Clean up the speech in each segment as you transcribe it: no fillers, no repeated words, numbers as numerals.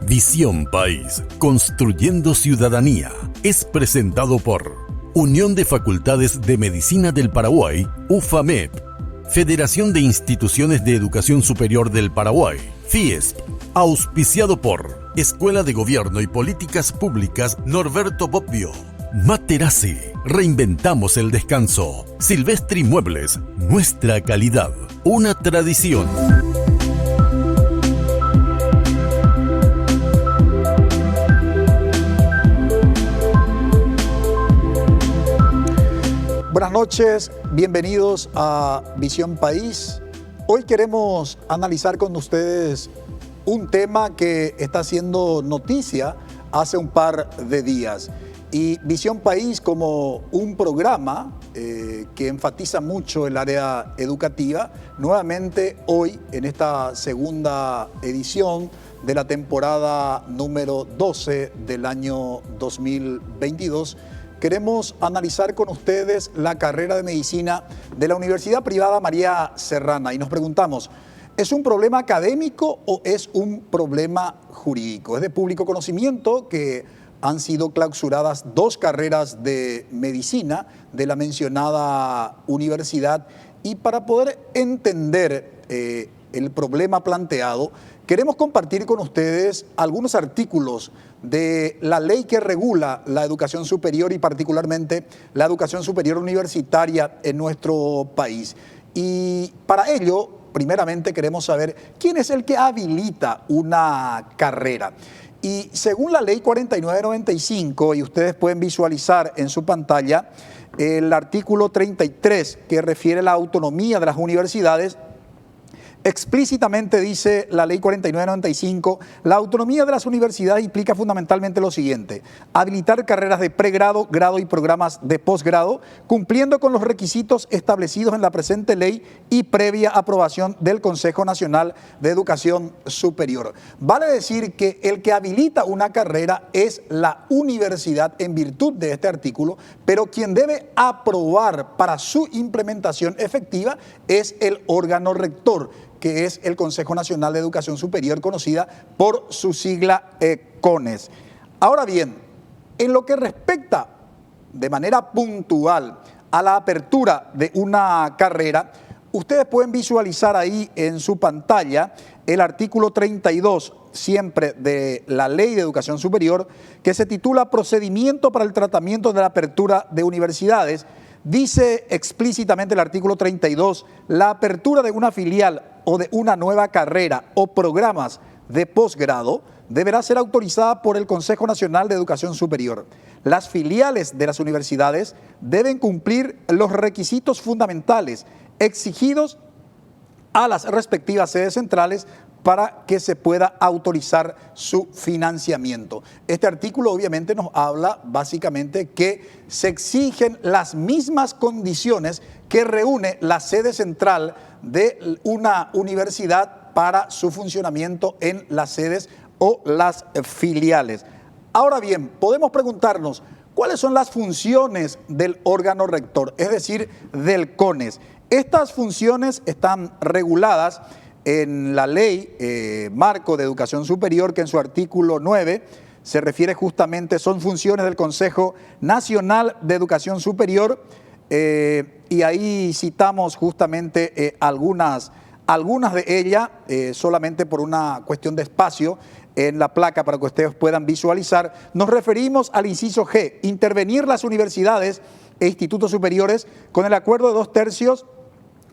Visión País, construyendo ciudadanía, es presentado por Unión de Facultades de Medicina del Paraguay, UFAMEP, Federación de Instituciones de Educación Superior del Paraguay, FIESP, auspiciado por Escuela de Gobierno y Políticas Públicas Norberto Bobbio, Materazzi, reinventamos el descanso, Silvestri Muebles, nuestra calidad, una tradición. Buenas noches, bienvenidos a Visión País. Hoy queremos analizar con ustedes un tema que está haciendo noticia hace un par de días. Y Visión País, como un programa que enfatiza mucho el área educativa, nuevamente hoy en esta segunda edición de la temporada número 12 del año 2022, queremos analizar con ustedes la carrera de medicina de la Universidad Privada María Serrana y nos preguntamos, ¿es un problema académico o es un problema jurídico? Es de público conocimiento que han sido clausuradas 2 carreras de medicina de la mencionada universidad y para poder entender el problema planteado, queremos compartir con ustedes algunos artículos de la ley que regula la educación superior y particularmente la educación superior universitaria en nuestro país. Y para ello, primeramente queremos saber quién es el que habilita una carrera. Y según la ley 4995, y ustedes pueden visualizar en su pantalla, el artículo 33 que refiere a la autonomía de las universidades, explícitamente dice la ley 4995, la autonomía de las universidades implica fundamentalmente lo siguiente: habilitar carreras de pregrado, grado y programas de posgrado, cumpliendo con los requisitos establecidos en la presente ley y previa aprobación del Consejo Nacional de Educación Superior. Vale decir que el que habilita una carrera es la universidad en virtud de este artículo, pero quien debe aprobar para su implementación efectiva es el órgano rector, que es el Consejo Nacional de Educación Superior, conocida por su sigla CONES. Ahora bien, en lo que respecta de manera puntual a la apertura de una carrera, ustedes pueden visualizar ahí en su pantalla el artículo 32, siempre de la Ley de Educación Superior, que se titula Procedimiento para el tratamiento de la apertura de universidades. Dice explícitamente el artículo 32, la apertura de una filial o de una nueva carrera o programas de posgrado deberá ser autorizada por el Consejo Nacional de Educación Superior. Las filiales de las universidades deben cumplir los requisitos fundamentales exigidos a las respectivas sedes centrales para que se pueda autorizar su financiamiento. Este artículo obviamente nos habla básicamente que se exigen las mismas condiciones que reúne la sede central de una universidad para su funcionamiento en las sedes o las filiales. Ahora bien, podemos preguntarnos, ¿cuáles son las funciones del órgano rector, es decir, del CONES? Estas funciones están reguladas en la ley marco de educación superior, que en su artículo 9 se refiere justamente, son funciones del Consejo Nacional de Educación Superior, y ahí citamos justamente algunas de ellas, solamente por una cuestión de espacio en la placa para que ustedes puedan visualizar. Nos referimos al inciso G, intervenir las universidades e institutos superiores con el acuerdo de 2/3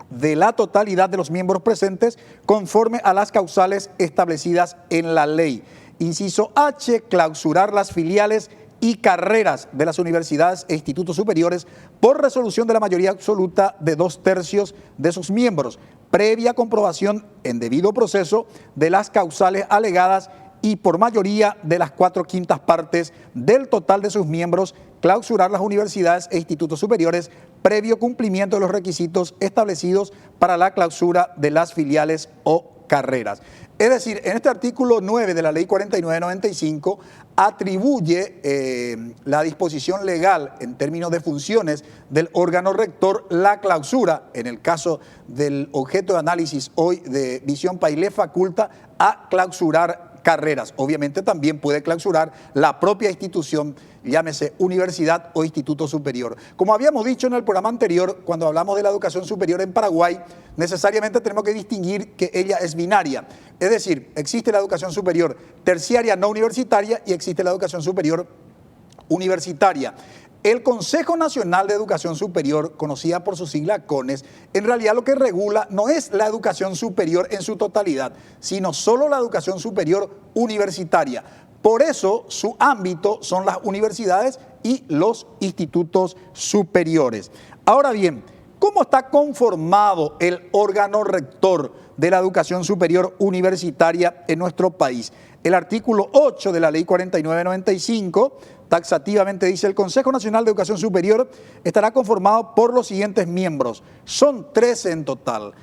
de la totalidad de los miembros presentes conforme a las causales establecidas en la ley. Inciso H, clausurar las filiales y carreras de las universidades e institutos superiores por resolución de la mayoría absoluta de 2/3 de sus miembros, previa comprobación en debido proceso de las causales alegadas y por mayoría de las 4/5 partes del total de sus miembros, clausurar las universidades e institutos superiores previo cumplimiento de los requisitos establecidos para la clausura de las filiales o carreras. Es decir, en este artículo 9 de la ley 4995 atribuye la disposición legal en términos de funciones del órgano rector la clausura. En el caso del objeto de análisis hoy de Visión País, le faculta a clausurar carreras. Obviamente también puede clausurar la propia institución, llámese universidad o instituto superior. Como habíamos dicho en el programa anterior, cuando hablamos de la educación superior en Paraguay, necesariamente tenemos que distinguir que ella es binaria. Es decir, existe la educación superior terciaria no universitaria y existe la educación superior universitaria. El Consejo Nacional de Educación Superior, conocida por su sigla CONES, en realidad lo que regula no es la educación superior en su totalidad, sino solo la educación superior universitaria. Por eso su ámbito son las universidades y los institutos superiores. Ahora bien, ¿cómo está conformado el órgano rector de la educación superior universitaria en nuestro país? El artículo 8 de la Ley 4995 taxativamente dice: el Consejo Nacional de Educación Superior estará conformado por los siguientes miembros. Son 13 en total.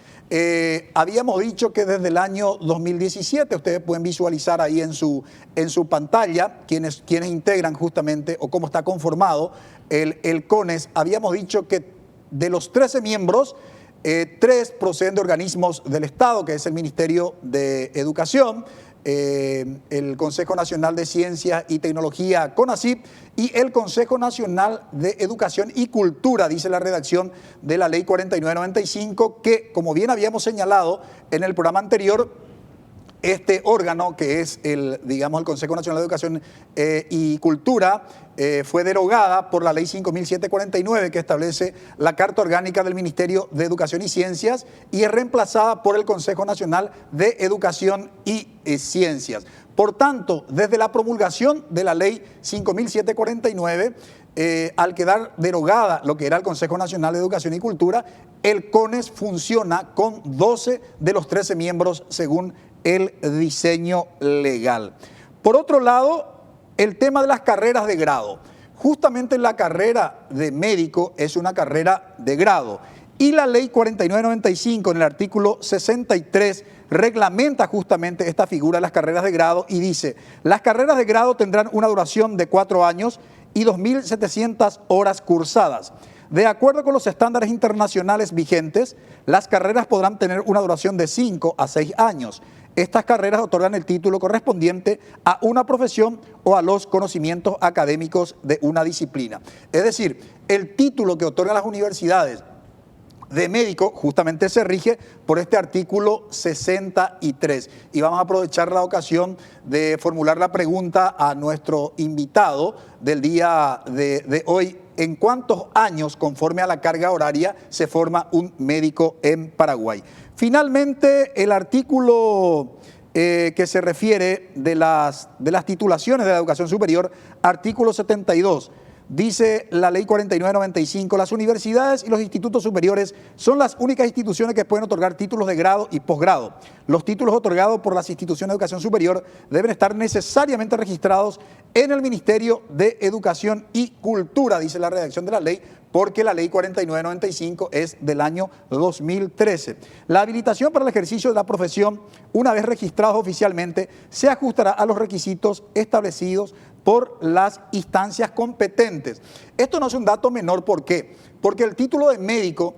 Habíamos dicho que desde el año 2017, ustedes pueden visualizar ahí en su pantalla quienes integran justamente o cómo está conformado el CONES. Habíamos dicho que de los 13 miembros, 3 proceden de organismos del Estado, que es el Ministerio de Educación, el Consejo Nacional de Ciencia y Tecnología, CONACYT, y el Consejo Nacional de Educación y Cultura, dice la redacción de la Ley 4995, que, como bien habíamos señalado en el programa anterior, este órgano, que es el Consejo Nacional de Educación y Cultura, fue derogada por la Ley 5.749, que establece la Carta Orgánica del Ministerio de Educación y Ciencias, y es reemplazada por el Consejo Nacional de Educación y Ciencias. Por tanto, desde la promulgación de la Ley 5.749, al quedar derogada lo que era el Consejo Nacional de Educación y Cultura, el CONES funciona con 12 de los 13 miembros según el diseño legal. Por otro lado, el tema de las carreras de grado. Justamente la carrera de médico es una carrera de grado y la Ley 4995 en el artículo 63 reglamenta justamente esta figura de las carreras de grado y dice: las carreras de grado tendrán una duración de 4 años y 2.700 horas cursadas. De acuerdo con los estándares internacionales vigentes, las carreras podrán tener una duración de 5 a 6 años. Estas carreras otorgan el título correspondiente a una profesión o a los conocimientos académicos de una disciplina. Es decir, el título que otorgan las universidades de médico justamente se rige por este artículo 63. Y vamos a aprovechar la ocasión de formular la pregunta a nuestro invitado del día de hoy: ¿en cuántos años, conforme a la carga horaria, se forma un médico en Paraguay? Finalmente, el artículo que se refiere de las titulaciones de la educación superior, artículo 72. Dice la Ley 4995, las universidades y los institutos superiores son las únicas instituciones que pueden otorgar títulos de grado y posgrado. Los títulos otorgados por las instituciones de educación superior deben estar necesariamente registrados en el Ministerio de Educación y Cultura, dice la redacción de la ley, porque la Ley 4995 es del año 2013. La habilitación para el ejercicio de la profesión, una vez registrados oficialmente, se ajustará a los requisitos establecidos por las instancias competentes. Esto no es un dato menor, ¿por qué? Porque el título de médico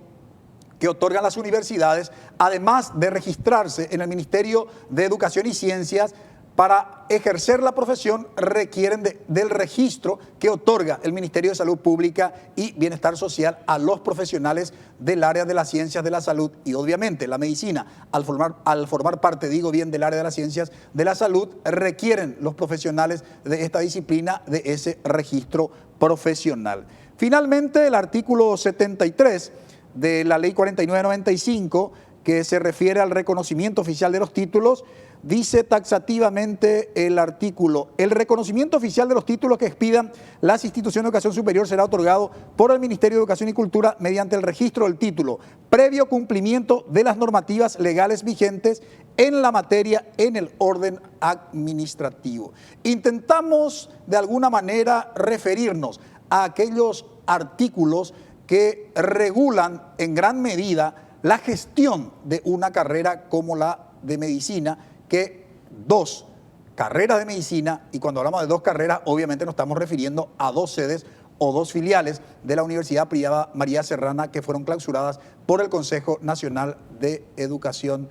que otorgan las universidades, además de registrarse en el Ministerio de Educación y Ciencias, para ejercer la profesión requieren del registro que otorga el Ministerio de Salud Pública y Bienestar Social a los profesionales del área de las ciencias de la salud y obviamente la medicina. Al formar parte, del área de las ciencias de la salud, requieren los profesionales de esta disciplina de ese registro profesional. Finalmente, el artículo 73 de la Ley 4995, que se refiere al reconocimiento oficial de los títulos, dice taxativamente el artículo: el reconocimiento oficial de los títulos que expidan las instituciones de educación superior será otorgado por el Ministerio de Educación y Cultura mediante el registro del título, previo cumplimiento de las normativas legales vigentes en la materia en el orden administrativo. Intentamos de alguna manera referirnos a aquellos artículos que regulan en gran medida la gestión de una carrera como la de medicina, que 2 carreras de medicina, y cuando hablamos de 2 carreras, obviamente nos estamos refiriendo a 2 sedes o 2 filiales de la Universidad Privada María Serrana, que fueron clausuradas por el Consejo Nacional de Educación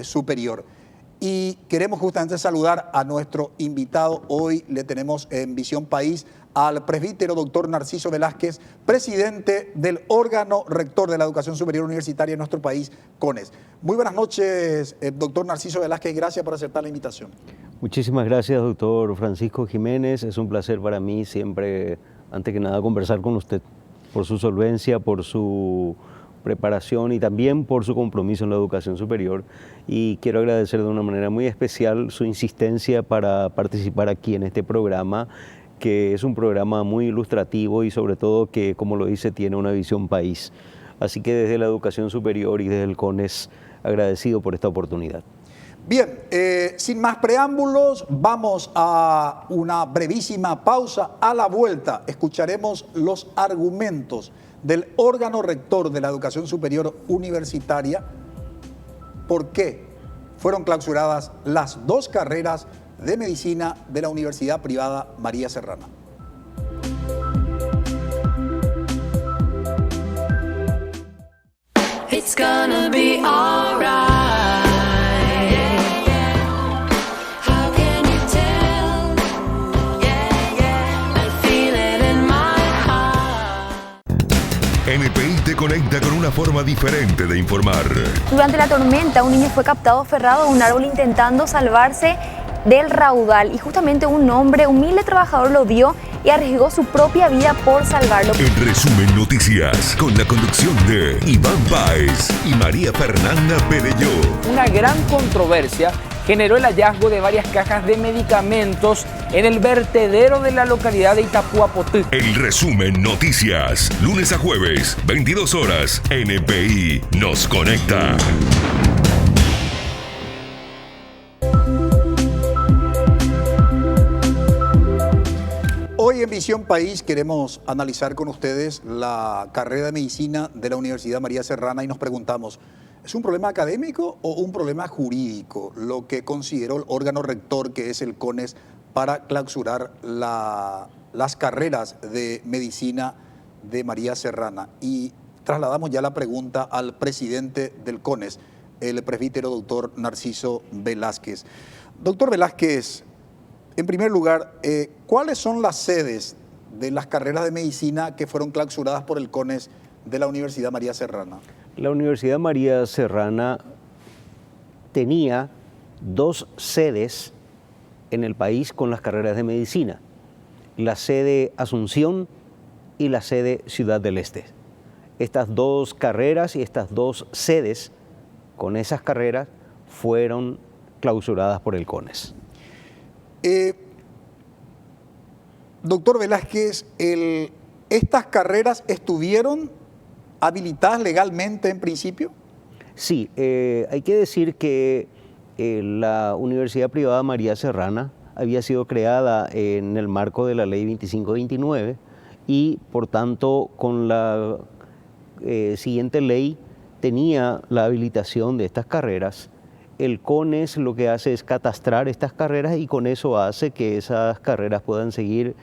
Superior. y queremos justamente saludar a nuestro invitado. Hoy le tenemos en Visión País al presbítero doctor Narciso Velázquez, presidente del órgano rector de la educación superior universitaria en nuestro país, CONES. Muy buenas noches, doctor Narciso Velázquez, gracias por aceptar la invitación. Muchísimas gracias, doctor Francisco Jiménez. Es un placer para mí siempre, antes que nada, conversar con usted por su solvencia, por su preparación y también por su compromiso en la educación superior. Y quiero agradecer de una manera muy especial su insistencia para participar aquí en este programa, que es un programa muy ilustrativo y sobre todo que, como lo dice, tiene una visión país. Así que desde la educación superior y desde el CONES, agradecido por esta oportunidad. Bien, sin más preámbulos, vamos a una brevísima pausa. A la vuelta escucharemos los argumentos del órgano rector de la educación superior universitaria, por qué fueron clausuradas las dos carreras de medicina de la Universidad Privada María Serrana. It's gonna be alright. NPI te conecta con una forma diferente de informar. Durante la tormenta, un niño fue captado aferrado a un árbol intentando salvarse del raudal y justamente un hombre, humilde trabajador, lo vio y arriesgó su propia vida por salvarlo. En resumen, noticias con la conducción de Iván Páez y María Fernanda Perelló. Una gran controversia generó el hallazgo de varias cajas de medicamentos en el vertedero de la localidad de Itapuapotí. El resumen, noticias, lunes a jueves, 22 horas, NPI nos conecta. Hoy en Visión País queremos analizar con ustedes la carrera de medicina de la Universidad María Serrana y nos preguntamos, ¿es un problema académico o un problema jurídico lo que consideró el órgano rector, que es el CONES, para clausurar las carreras de medicina de María Serrana? Y trasladamos ya la pregunta al presidente del CONES, el presbítero doctor Narciso Velázquez. Doctor Velázquez, en primer lugar, ¿cuáles son las sedes de las carreras de medicina que fueron clausuradas por el CONES de la Universidad María Serrana? La Universidad María Serrana tenía dos sedes en el país con las carreras de medicina, la sede Asunción y la sede Ciudad del Este. Estas dos carreras y estas dos sedes con esas carreras fueron clausuradas por el CONES. Doctor Velázquez, ¿estas carreras estuvieron habilitadas legalmente en principio? Sí, hay que decir que la Universidad Privada María Serrana había sido creada en el marco de la Ley 2529 y por tanto con la siguiente ley tenía la habilitación de estas carreras. El CONES lo que hace es catastrar estas carreras y con eso hace que esas carreras puedan seguir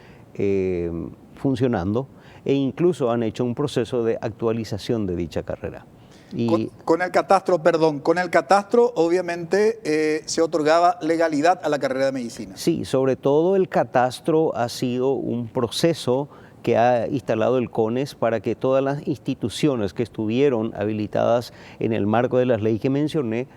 funcionando e incluso han hecho un proceso de actualización de dicha carrera. Y con el catastro obviamente se otorgaba legalidad a la carrera de medicina. Sí, sobre todo el catastro ha sido un proceso que ha instalado el CONES para que todas las instituciones que estuvieron habilitadas en el marco de las leyes que mencioné,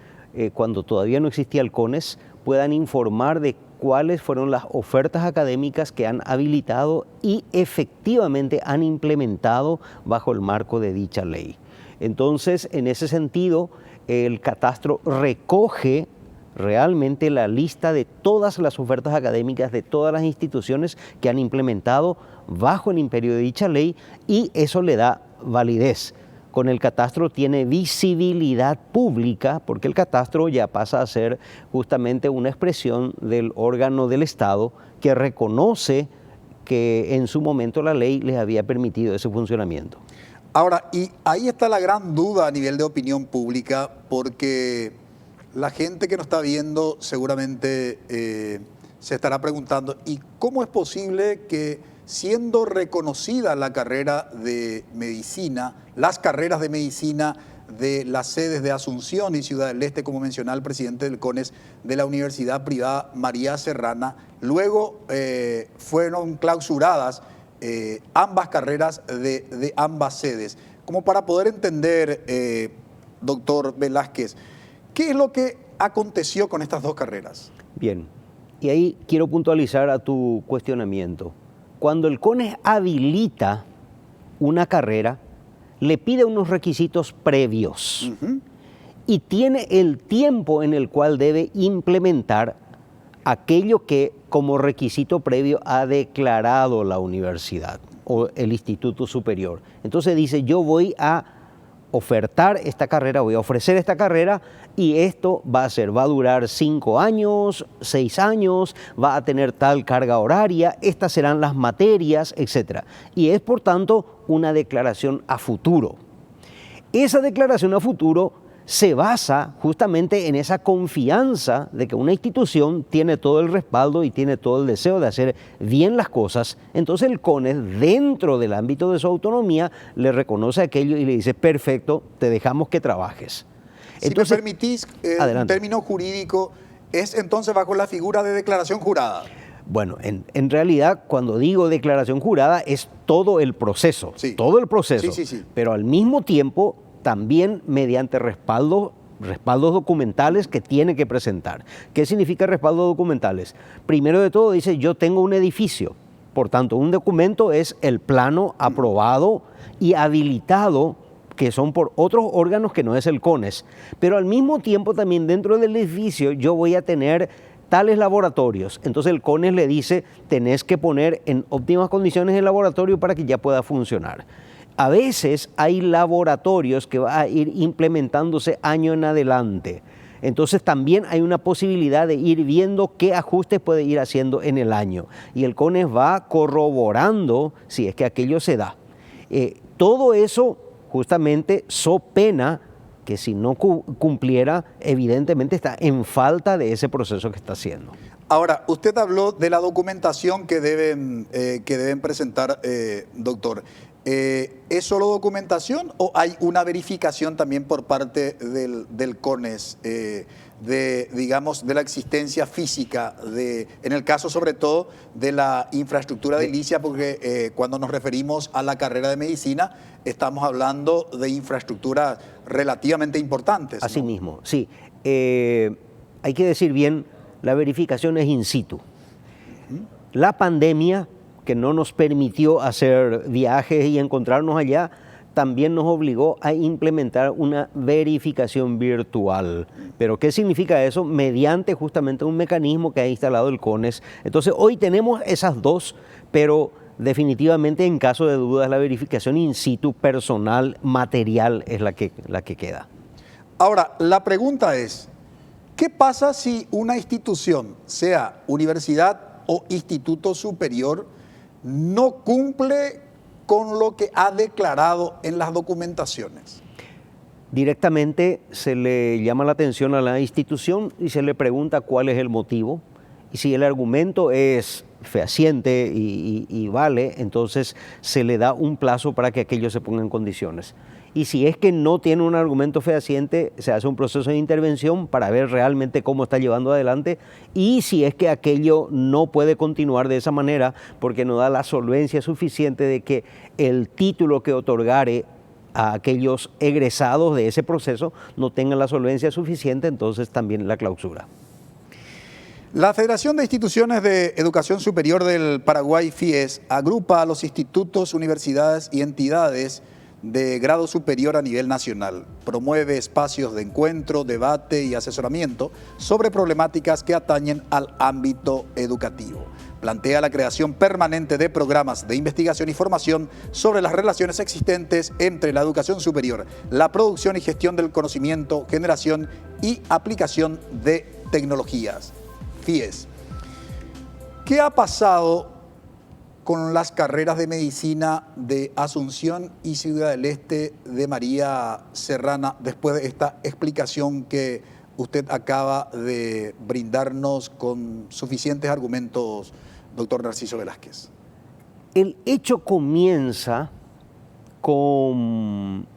cuando todavía no existía el CONES, puedan informar de cuáles fueron las ofertas académicas que han habilitado y efectivamente han implementado bajo el marco de dicha ley. Entonces, en ese sentido, el catastro recoge realmente la lista de todas las ofertas académicas de todas las instituciones que han implementado bajo el imperio de dicha ley y eso le da validez. Con el catastro tiene visibilidad pública porque el catastro ya pasa a ser justamente una expresión del órgano del Estado que reconoce que en su momento la ley les había permitido ese funcionamiento. Ahora, y ahí está la gran duda a nivel de opinión pública, porque la gente que nos está viendo seguramente se estará preguntando, ¿y cómo es posible que siendo reconocida la carrera de medicina, las carreras de medicina de las sedes de Asunción y Ciudad del Este, como mencionaba el presidente del CONES, de la Universidad Privada María Serrana. Luego fueron clausuradas ambas carreras de ambas sedes. Como para poder entender, doctor Velázquez, ¿qué es lo que aconteció con estas dos carreras? Bien, y ahí quiero puntualizar a tu cuestionamiento. Cuando el CONES habilita una carrera, le pide unos requisitos previos y tiene el tiempo en el cual debe implementar aquello que como requisito previo ha declarado la universidad o el Instituto Superior. Entonces dice, yo voy a ofertar esta carrera, voy a ofrecer esta carrera y esto va a durar 5 años, 6 años, va a tener tal carga horaria, estas serán las materias, etc. Y es por tanto una declaración a futuro. Esa declaración a futuro se basa justamente en esa confianza de que una institución tiene todo el respaldo y tiene todo el deseo de hacer bien las cosas. Entonces el CONES, dentro del ámbito de su autonomía, le reconoce aquello y le dice, perfecto, te dejamos que trabajes. Entonces, si me permitís, un término jurídico, es entonces bajo la figura de declaración jurada. Bueno, en realidad, cuando digo declaración jurada, es todo el proceso, todo el proceso, pero al mismo tiempo también mediante respaldos documentales que tiene que presentar. ¿Qué significa respaldos documentales? Primero de todo dice, yo tengo un edificio, por tanto, un documento es el plano aprobado y habilitado, que son por otros órganos que no es el CONES, pero al mismo tiempo también dentro del edificio yo voy a tener tales laboratorios. Entonces el CONES le dice, tenés que poner en óptimas condiciones el laboratorio para que ya pueda funcionar. A veces hay laboratorios que van a ir implementándose año en adelante. Entonces también hay una posibilidad de ir viendo qué ajustes puede ir haciendo en el año. Y el CONES va corroborando si es que aquello se da. Todo eso justamente so pena que si no cumpliera, evidentemente está en falta de ese proceso que está haciendo. Ahora, usted habló de la documentación que deben presentar, doctor. ¿Es solo documentación o hay una verificación también por parte del CONES digamos, de la existencia física, en el caso sobre todo de la infraestructura edilicia, porque cuando nos referimos a la carrera de medicina estamos hablando de infraestructuras relativamente importantes, ¿no? Así mismo, sí. Hay que decir bien, la verificación es in situ. La pandemia, que no nos permitió hacer viajes y encontrarnos allá, también nos obligó a implementar una verificación virtual. ¿Pero qué significa eso? Mediante justamente un mecanismo que ha instalado el CONES. Entonces hoy tenemos esas dos, pero definitivamente en caso de dudas la verificación in situ personal, material, es la que queda. Ahora, la pregunta es, ¿qué pasa si una institución, sea universidad o instituto superior, no cumple con lo que ha declarado en las documentaciones? Directamente se le llama la atención a la institución y se le pregunta cuál es el motivo. Y si el argumento es fehaciente y vale, entonces se le da un plazo para que aquello se ponga en condiciones. Y si es que no tiene un argumento fehaciente, se hace un proceso de intervención para ver realmente cómo está llevando adelante, y si es que aquello no puede continuar de esa manera porque no da la solvencia suficiente de que el título que otorgare a aquellos egresados de ese proceso no tengan la solvencia suficiente, entonces también la clausura. La Federación de Instituciones de Educación Superior del Paraguay, FIES, agrupa a los institutos, universidades y entidades de grado superior a nivel nacional. Promueve espacios de encuentro, debate y asesoramiento sobre problemáticas que atañen al ámbito educativo. Plantea la creación permanente de programas de investigación y formación sobre las relaciones existentes entre la educación superior, la producción y gestión del conocimiento, generación y aplicación de tecnologías. FIES. ¿Qué ha pasado con las carreras de medicina de Asunción y Ciudad del Este de María Serrana después de esta explicación que usted acaba de brindarnos con suficientes argumentos, doctor Narciso Velázquez? El hecho comienza con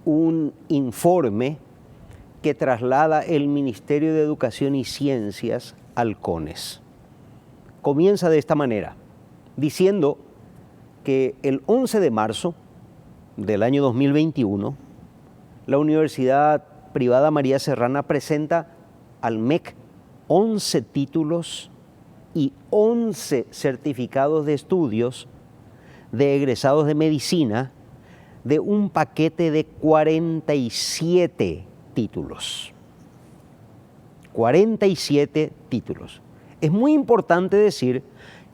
un informe que traslada el Ministerio de Educación y Ciencias al CONES. Comienza de esta manera, diciendo que el 11 de marzo del año 2021, la Universidad Privada María Serrana presenta al MEC 11 títulos y 11 certificados de estudios de egresados de medicina de un paquete de 47 títulos. 47 títulos. Es muy importante decir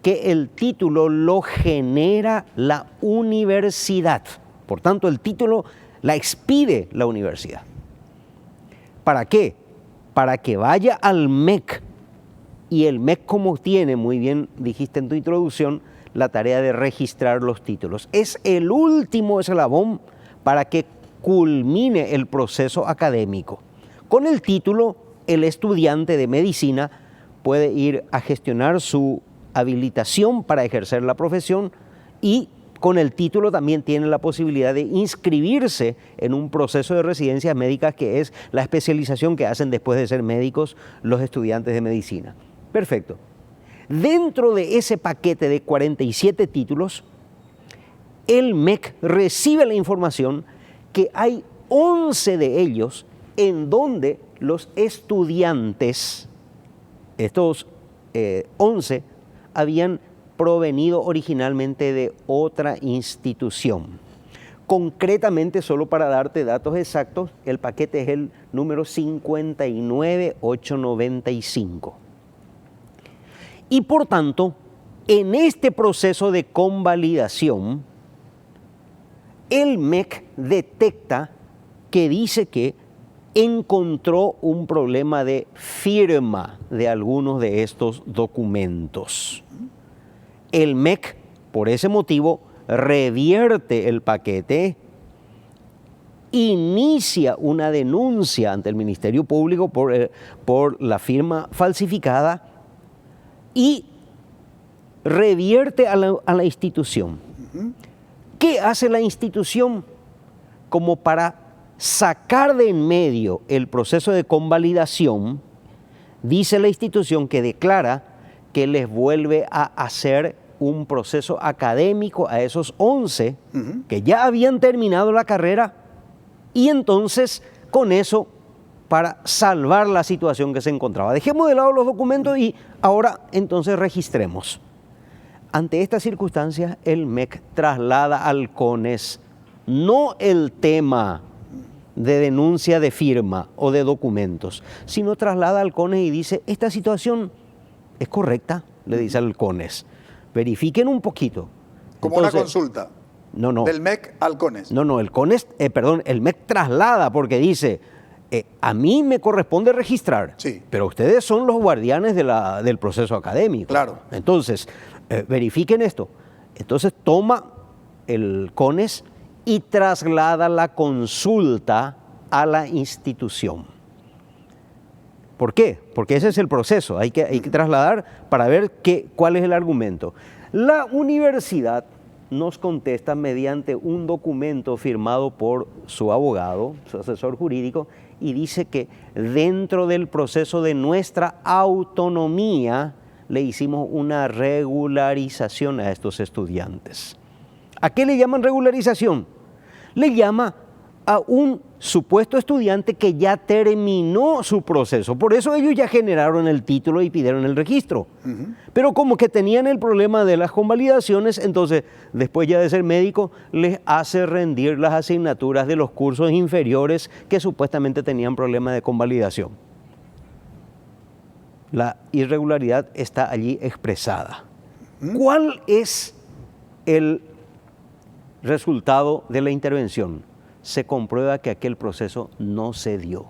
que el título lo genera la universidad. Por tanto, el título la expide la universidad. ¿Para qué? Para que vaya al MEC. Y el MEC, como tiene, muy bien dijiste en tu introducción, la tarea de registrar los títulos. Es el último eslabón para que culmine el proceso académico. Con el título, el estudiante de medicina puede ir a gestionar su habilitación para ejercer la profesión y con el título también tiene la posibilidad de inscribirse en un proceso de residencias médicas que es la especialización que hacen después de ser médicos los estudiantes de medicina. Perfecto. Dentro de ese paquete de 47 títulos, el MEC recibe la información que hay 11 de ellos en donde los estudiantes, estos 11, habían provenido originalmente de otra institución. Concretamente, solo para darte datos exactos, el paquete es el número 59895. Y por tanto, en este proceso de convalidación, el MEC detecta que dice que encontró un problema de firma de algunos de estos documentos. El MEC, por ese motivo, revierte el paquete, inicia una denuncia ante el Ministerio Público por la firma falsificada y revierte a la institución. ¿Qué hace la institución? Como para sacar de en medio el proceso de convalidación, dice la institución que declara que les vuelve a hacer un proceso académico a esos 11 que ya habían terminado la carrera y entonces con eso para salvar la situación que se encontraba. Dejemos de lado los documentos y ahora entonces registremos. Ante estas circunstancias, el MEC traslada al CONES no el tema de denuncia de firma o de documentos, sino traslada al CONES y dice, esta situación es correcta, le dice al CONES. Verifiquen un poquito. Como entonces, una consulta. No. Del MEC al CONES. No, el CONES, el MEC traslada porque dice, a mí me corresponde registrar, sí, pero ustedes son los guardianes del proceso académico. Claro. Entonces, verifiquen esto. Entonces toma el CONES y traslada la consulta a la institución. ¿Por qué? Porque ese es el proceso. Hay que trasladar para ver cuál es el argumento. La universidad nos contesta mediante un documento firmado por su abogado, su asesor jurídico, y dice que dentro del proceso de nuestra autonomía le hicimos una regularización a estos estudiantes. ¿A qué le llaman regularización? Le llama a un supuesto estudiante que ya terminó su proceso. Por eso ellos ya generaron el título y pidieron el registro. Pero como que tenían el problema de las convalidaciones, entonces, después ya de ser médico, les hace rendir las asignaturas de los cursos inferiores que supuestamente tenían problemas de convalidación. La irregularidad está allí expresada. ¿Cuál es el resultado de la intervención? Se comprueba que aquel proceso no se dio.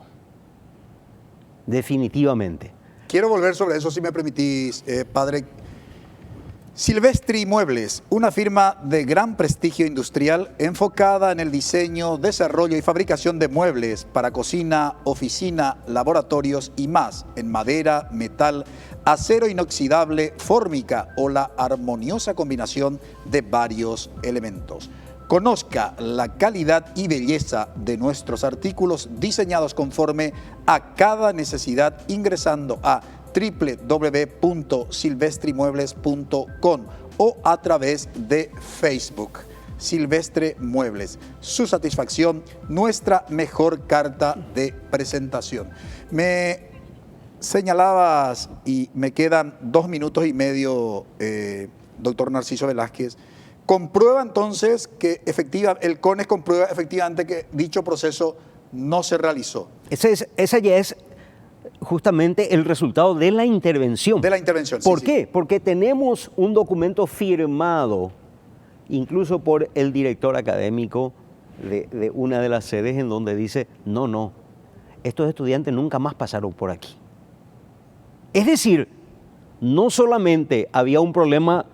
Definitivamente. Quiero volver sobre eso, si me permitís, padre. Silvestri Muebles, una firma de gran prestigio industrial enfocada en el diseño, desarrollo y fabricación de muebles para cocina, oficina, laboratorios y más en madera, metal, acero inoxidable, fórmica o la armoniosa combinación de varios elementos. Conozca la calidad y belleza de nuestros artículos diseñados conforme a cada necesidad ingresando a www.silvestrimuebles.com o a través de Facebook. Silvestre Muebles, su satisfacción, nuestra mejor carta de presentación. Me señalabas, y me quedan 2 minutos y medio, doctor Narciso Velázquez, comprueba entonces que el CONES comprueba efectivamente que dicho proceso no se realizó. Esa ya es justamente el resultado de la intervención. De la intervención, ¿Por sí, qué? sí. Porque tenemos un documento firmado, incluso por el director académico de una de las sedes, en donde dice, no, estos estudiantes nunca más pasaron por aquí. Es decir, no solamente había un problema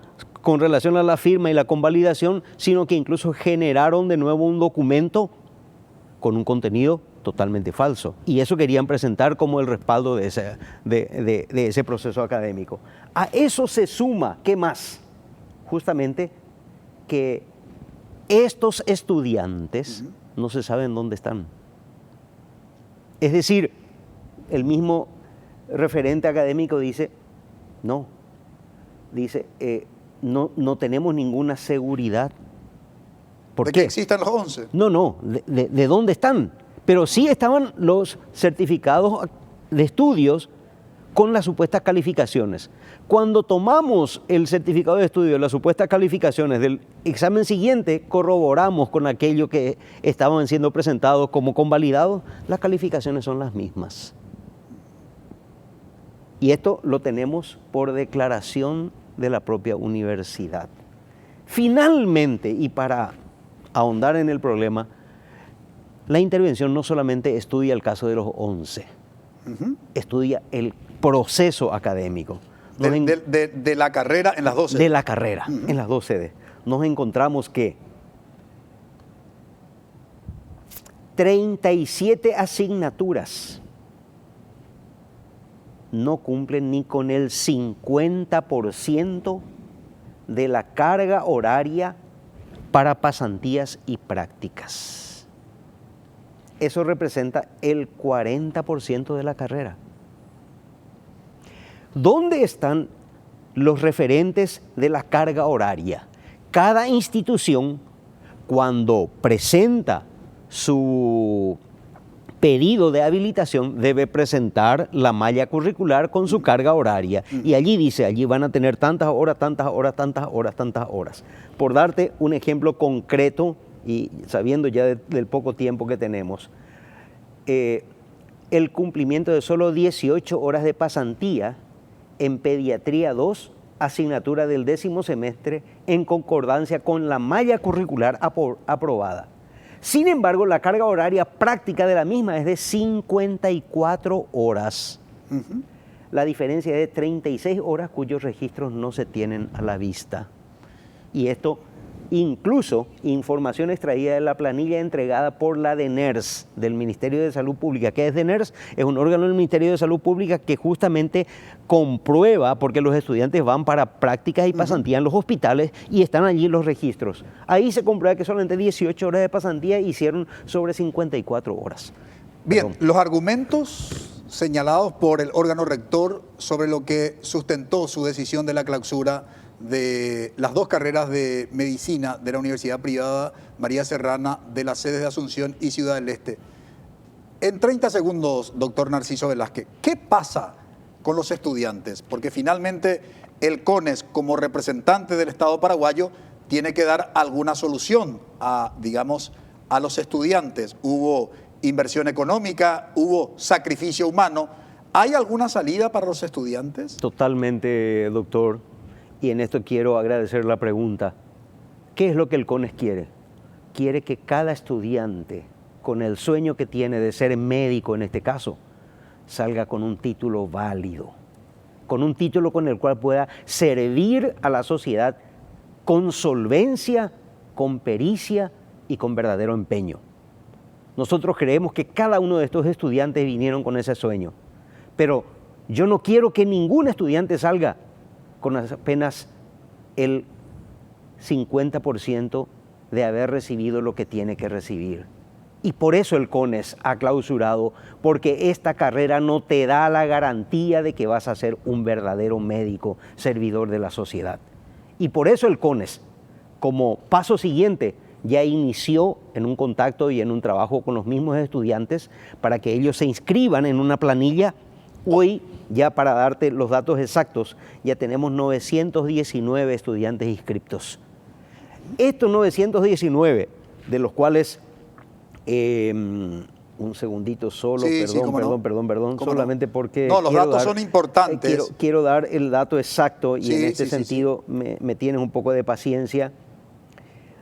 con relación a la firma y la convalidación, sino que incluso generaron de nuevo un documento con un contenido totalmente falso. Y eso querían presentar como el respaldo de ese proceso académico. A eso se suma, ¿qué más? Justamente que estos estudiantes no se saben dónde están. Es decir, el mismo referente académico dice, no tenemos ninguna seguridad. ¿Por ¿De qué? que existan los 11? No, ¿de dónde están? Pero sí estaban los certificados de estudios con las supuestas calificaciones. Cuando tomamos el certificado de estudio, las supuestas calificaciones del examen siguiente, corroboramos con aquello que estaban siendo presentados como convalidados, las calificaciones son las mismas. Y esto lo tenemos por declaración de la propia universidad. Finalmente, y para ahondar en el problema, la intervención no solamente estudia el caso de los 11, estudia el proceso académico. De la carrera en las 12. De la carrera, en las 2 sedes. Nos encontramos que 37 asignaturas no cumplen ni con el 50% de la carga horaria para pasantías y prácticas. Eso representa el 40% de la carrera. ¿Dónde están los referentes de la carga horaria? Cada institución, cuando presenta su pedido de habilitación, debe presentar la malla curricular con su carga horaria. Y allí dice, allí van a tener tantas horas. Por darte un ejemplo concreto, y sabiendo ya del poco tiempo que tenemos, el cumplimiento de solo 18 horas de pasantía en Pediatría 2, asignatura del 10º semestre, en concordancia con la malla curricular aprobada. Sin embargo, la carga horaria práctica de la misma es de 54 horas. La diferencia es de 36 horas cuyos registros no se tienen a la vista. Y esto incluso información extraída de la planilla entregada por la DENERS, del Ministerio de Salud Pública. ¿Qué es DENERS? Es un órgano del Ministerio de Salud Pública que justamente comprueba, porque los estudiantes van para prácticas y pasantía en los hospitales y están allí los registros. Ahí se comprueba que solamente 18 horas de pasantía hicieron sobre 54 horas. Bien, los argumentos señalados por el órgano rector sobre lo que sustentó su decisión de la clausura de las 2 carreras de medicina de la Universidad Privada María Serrana de las sedes de Asunción y Ciudad del Este. En 30 segundos, doctor Narciso Velázquez, ¿qué pasa con los estudiantes? Porque finalmente el CONES, como representante del Estado paraguayo, tiene que dar alguna solución a los estudiantes. Hubo inversión económica, hubo sacrificio humano. ¿Hay alguna salida para los estudiantes? Totalmente, doctor. Y en esto quiero agradecer la pregunta. ¿Qué es lo que el CONES quiere? Quiere que cada estudiante, con el sueño que tiene de ser médico en este caso, salga con un título válido, con un título con el cual pueda servir a la sociedad con solvencia, con pericia y con verdadero empeño. Nosotros creemos que cada uno de estos estudiantes vinieron con ese sueño, pero yo no quiero que ningún estudiante salga con apenas el 50% de haber recibido lo que tiene que recibir. Y por eso el CONES ha clausurado, porque esta carrera no te da la garantía de que vas a ser un verdadero médico servidor de la sociedad. Y por eso el CONES, como paso siguiente, ya inició en un contacto y en un trabajo con los mismos estudiantes para que ellos se inscriban en una planilla. Hoy, ya para darte los datos exactos, ya tenemos 919 estudiantes inscriptos. Estos 919, de los cuales, un segundito solo, perdón, solamente porque... No, los datos son importantes. Quiero dar el dato exacto y en este sentido sí. Me tienes un poco de paciencia.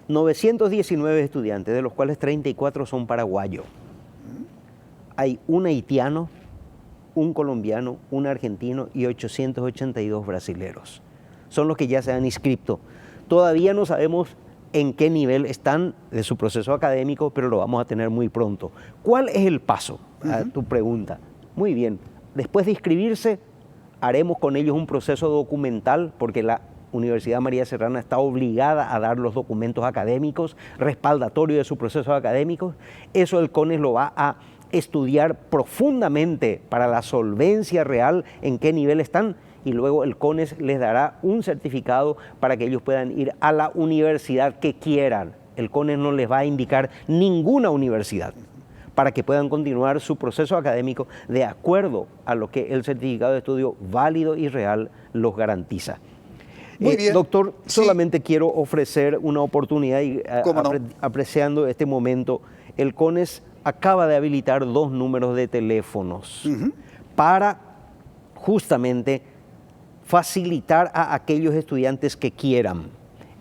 919 estudiantes, de los cuales 34 son paraguayos. Hay un haitiano, un colombiano, un argentino y 882 brasileros. Son los que ya se han inscrito. Todavía no sabemos en qué nivel están de su proceso académico, pero lo vamos a tener muy pronto. ¿Cuál es el paso? A tu pregunta. Muy bien. Después de inscribirse, haremos con ellos un proceso documental, porque la Universidad María Serrana está obligada a dar los documentos académicos, respaldatorios de sus procesos académicos. Eso el CONES lo va a estudiar profundamente para la solvencia real, en qué nivel están, y luego el CONES les dará un certificado para que ellos puedan ir a la universidad que quieran. El CONES no les va a indicar ninguna universidad para que puedan continuar su proceso académico de acuerdo a lo que el certificado de estudio válido y real los garantiza. Muy bien. Doctor, solamente quiero ofrecer una oportunidad y apreciando este momento, el CONES acaba de habilitar 2 números de teléfonos para justamente facilitar a aquellos estudiantes que quieran.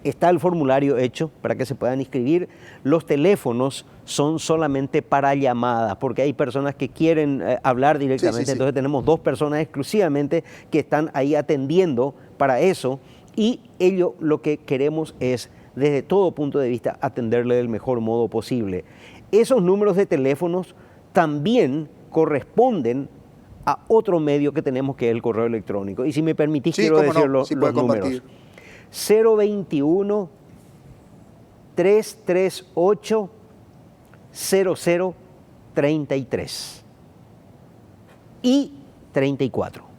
Está el formulario hecho para que se puedan inscribir. Los teléfonos son solamente para llamadas, porque hay personas que quieren hablar directamente. Entonces tenemos 2 personas exclusivamente que están ahí atendiendo para eso, y ello lo que queremos es, desde todo punto de vista, atenderle del mejor modo posible. Esos números de teléfonos también corresponden a otro medio que tenemos, que es el correo electrónico. Y si me permitís, quiero decir los números. 021 338 0033 y 34.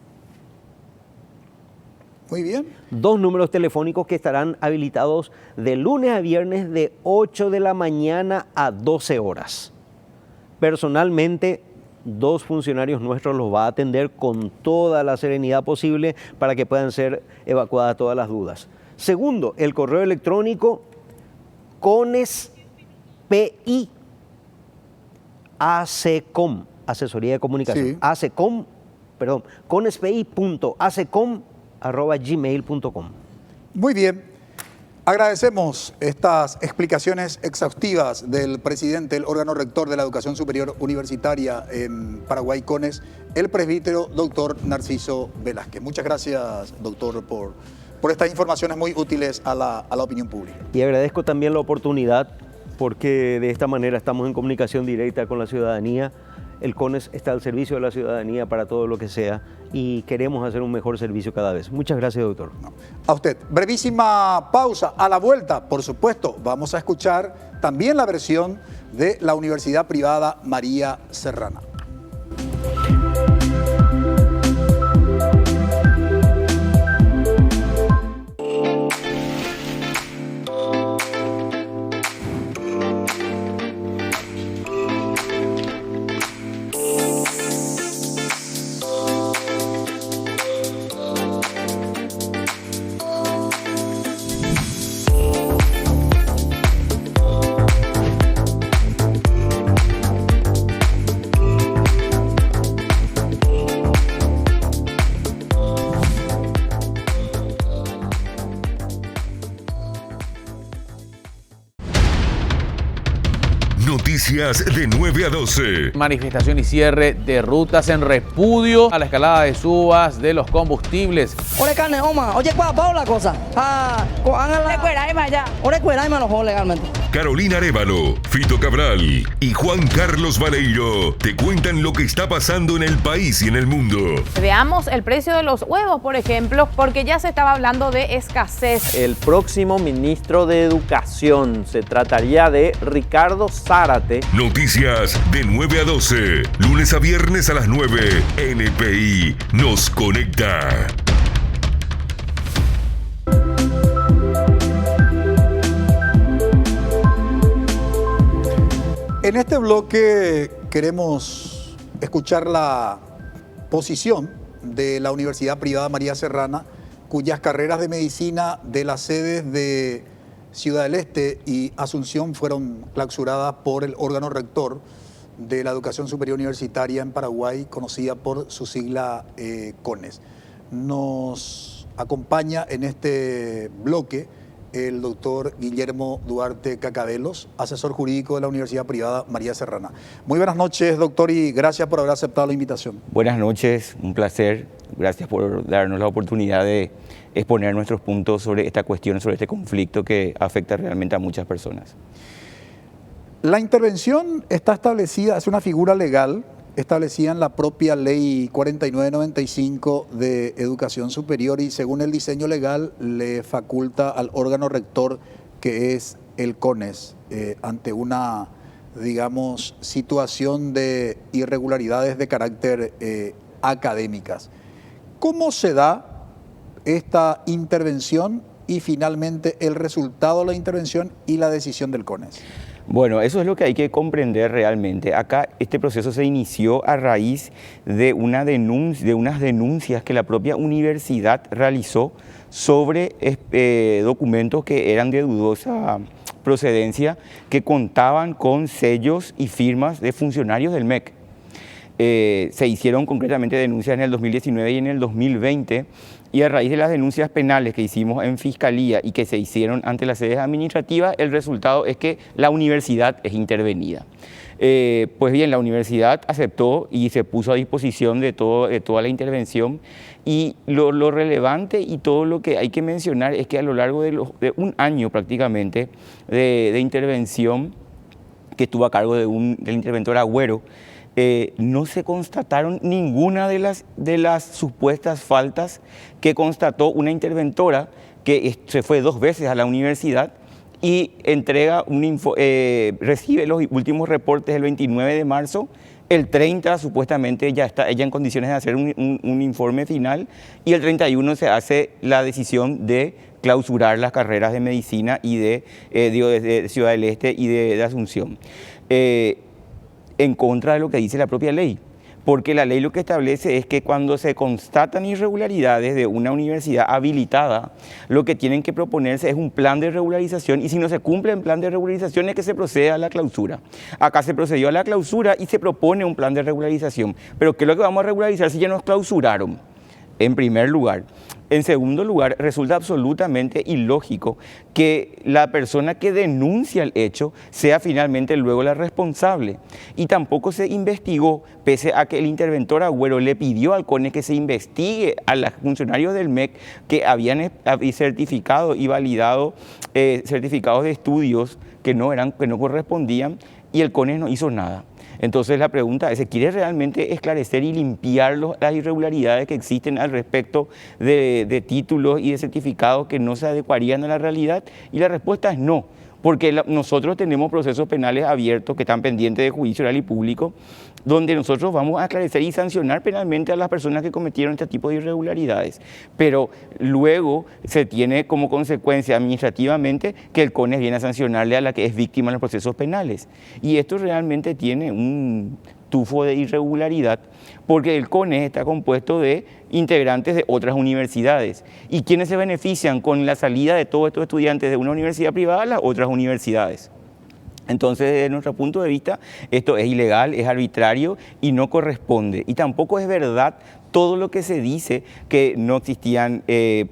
Muy bien. 2 números telefónicos que estarán habilitados de lunes a viernes de 8 de la mañana a 12 horas. Personalmente, 2 funcionarios nuestros los va a atender con toda la serenidad posible para que puedan ser evacuadas todas las dudas. Segundo, el correo electrónico CONESPI ACCOM, Asesoría de Comunicación, CONESPI.acecom@gmail.com. Muy bien. Agradecemos estas explicaciones exhaustivas del presidente del órgano rector de la educación superior universitaria en Paraguay, CONES, el presbítero doctor Narciso Velázquez. Muchas gracias, doctor, por estas informaciones muy útiles a la opinión pública. Y agradezco también la oportunidad, porque de esta manera estamos en comunicación directa con la ciudadanía. El CONES está al servicio de la ciudadanía para todo lo que sea, y queremos hacer un mejor servicio cada vez. Muchas gracias, doctor. A usted. Brevísima pausa. A la vuelta, por supuesto, vamos a escuchar también la versión de la Universidad Privada María Serrana. Noticias de 9 a 12. Manifestación y cierre de rutas en repudio a la escalada de subas de los combustibles. Ore carne, Oma. Oye, ¿cuál es la cosa? Ore cueraima los legalmente. Carolina Arévalo, Fito Cabral y Juan Carlos Baleiro te cuentan lo que está pasando en el país y en el mundo. Veamos el precio de los huevos, por ejemplo, porque ya se estaba hablando de escasez. El próximo ministro de Educación se trataría de Ricardo Zárate. Noticias de 9 a 12, lunes a viernes a las 9. NPI nos conecta. En este bloque queremos escuchar la posición de la Universidad Privada María Serrana, cuyas carreras de medicina de las sedes de Ciudad del Este y Asunción fueron clausuradas por el órgano rector de la educación superior universitaria en Paraguay, conocida por su sigla CONES. Nos acompaña en este bloque el doctor Guillermo Duarte Cacabelos, asesor jurídico de la Universidad Privada María Serrana. Muy buenas noches, doctor, y gracias por haber aceptado la invitación. Buenas noches, un placer. Gracias por darnos la oportunidad de exponer nuestros puntos sobre esta cuestión, sobre este conflicto que afecta realmente a muchas personas. La intervención está establecida, es una figura legal establecida en la propia ley 4995 de educación superior y según el diseño legal le faculta al órgano rector que es el CONES ante una, digamos, situación de irregularidades de carácter académicas. ¿Cómo se da esta intervención y finalmente el resultado de la intervención y la decisión del CONES? Bueno, eso es lo que hay que comprender realmente. Acá este proceso se inició a raíz de unas denuncias que la propia universidad realizó sobre documentos que eran de dudosa procedencia, que contaban con sellos y firmas de funcionarios del MEC. Se hicieron concretamente denuncias en el 2019 y en el 2020, y a raíz de las denuncias penales que hicimos en Fiscalía y que se hicieron ante las sedes administrativas, el resultado es que la universidad es intervenida. Pues bien, la universidad aceptó y se puso a disposición de toda la intervención, y lo relevante y todo lo que hay que mencionar es que a lo largo de un año prácticamente de intervención que estuvo a cargo del interventor Agüero, no se constataron ninguna de las supuestas faltas que constató una interventora que se fue 2 veces a la universidad y recibe los últimos reportes el 29 de marzo, el 30 supuestamente ya está ella en condiciones de hacer un informe final, y el 31 se hace la decisión de clausurar las carreras de medicina y de Ciudad del Este y de Asunción. En contra de lo que dice la propia ley, porque la ley lo que establece es que cuando se constatan irregularidades de una universidad habilitada, lo que tienen que proponerse es un plan de regularización, y si no se cumple el plan de regularización es que se procede a la clausura. Acá se procedió a la clausura y se propone un plan de regularización, pero ¿qué es lo que vamos a regularizar si ya nos clausuraron? En primer lugar. En segundo lugar, resulta absolutamente ilógico que la persona que denuncia el hecho sea finalmente luego la responsable. Y tampoco se investigó, pese a que el interventor Agüero le pidió al CONES que se investigue a los funcionarios del MEC que habían certificado y validado certificados de estudios que no correspondían, y el CONES no hizo nada. Entonces la pregunta es, ¿se quiere realmente esclarecer y limpiar las irregularidades que existen al respecto de títulos y de certificados que no se adecuarían a la realidad? Y la respuesta es no, porque nosotros tenemos procesos penales abiertos que están pendientes de juicio oral y público, donde nosotros vamos a esclarecer y sancionar penalmente a las personas que cometieron este tipo de irregularidades. Pero luego se tiene como consecuencia administrativamente que el CONES viene a sancionarle a la que es víctima en los procesos penales. Y esto realmente tiene un tufo de irregularidad, porque el CONES está compuesto de integrantes de otras universidades. ¿Y quiénes se benefician con la salida de todos estos estudiantes de una universidad privada a las otras universidades? Entonces, desde nuestro punto de vista, esto es ilegal, es arbitrario y no corresponde. Y tampoco es verdad todo lo que se dice, que no existían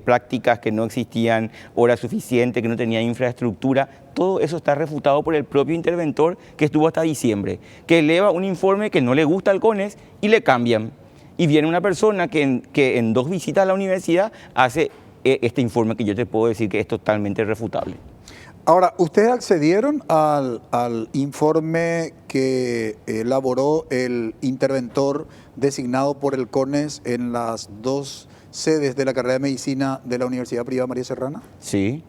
prácticas, que no existían horas suficientes, que no tenían infraestructura. Todo eso está refutado por el propio interventor que estuvo hasta diciembre, que eleva un informe que no le gusta al CONES y le cambian. Y viene una persona que en 2 visitas a la universidad hace este informe que yo te puedo decir que es totalmente refutable. Ahora, ¿ustedes accedieron al informe que elaboró el interventor designado por el CONES en las dos sedes de la carrera de medicina de la Universidad Privada María Serrana? Sí.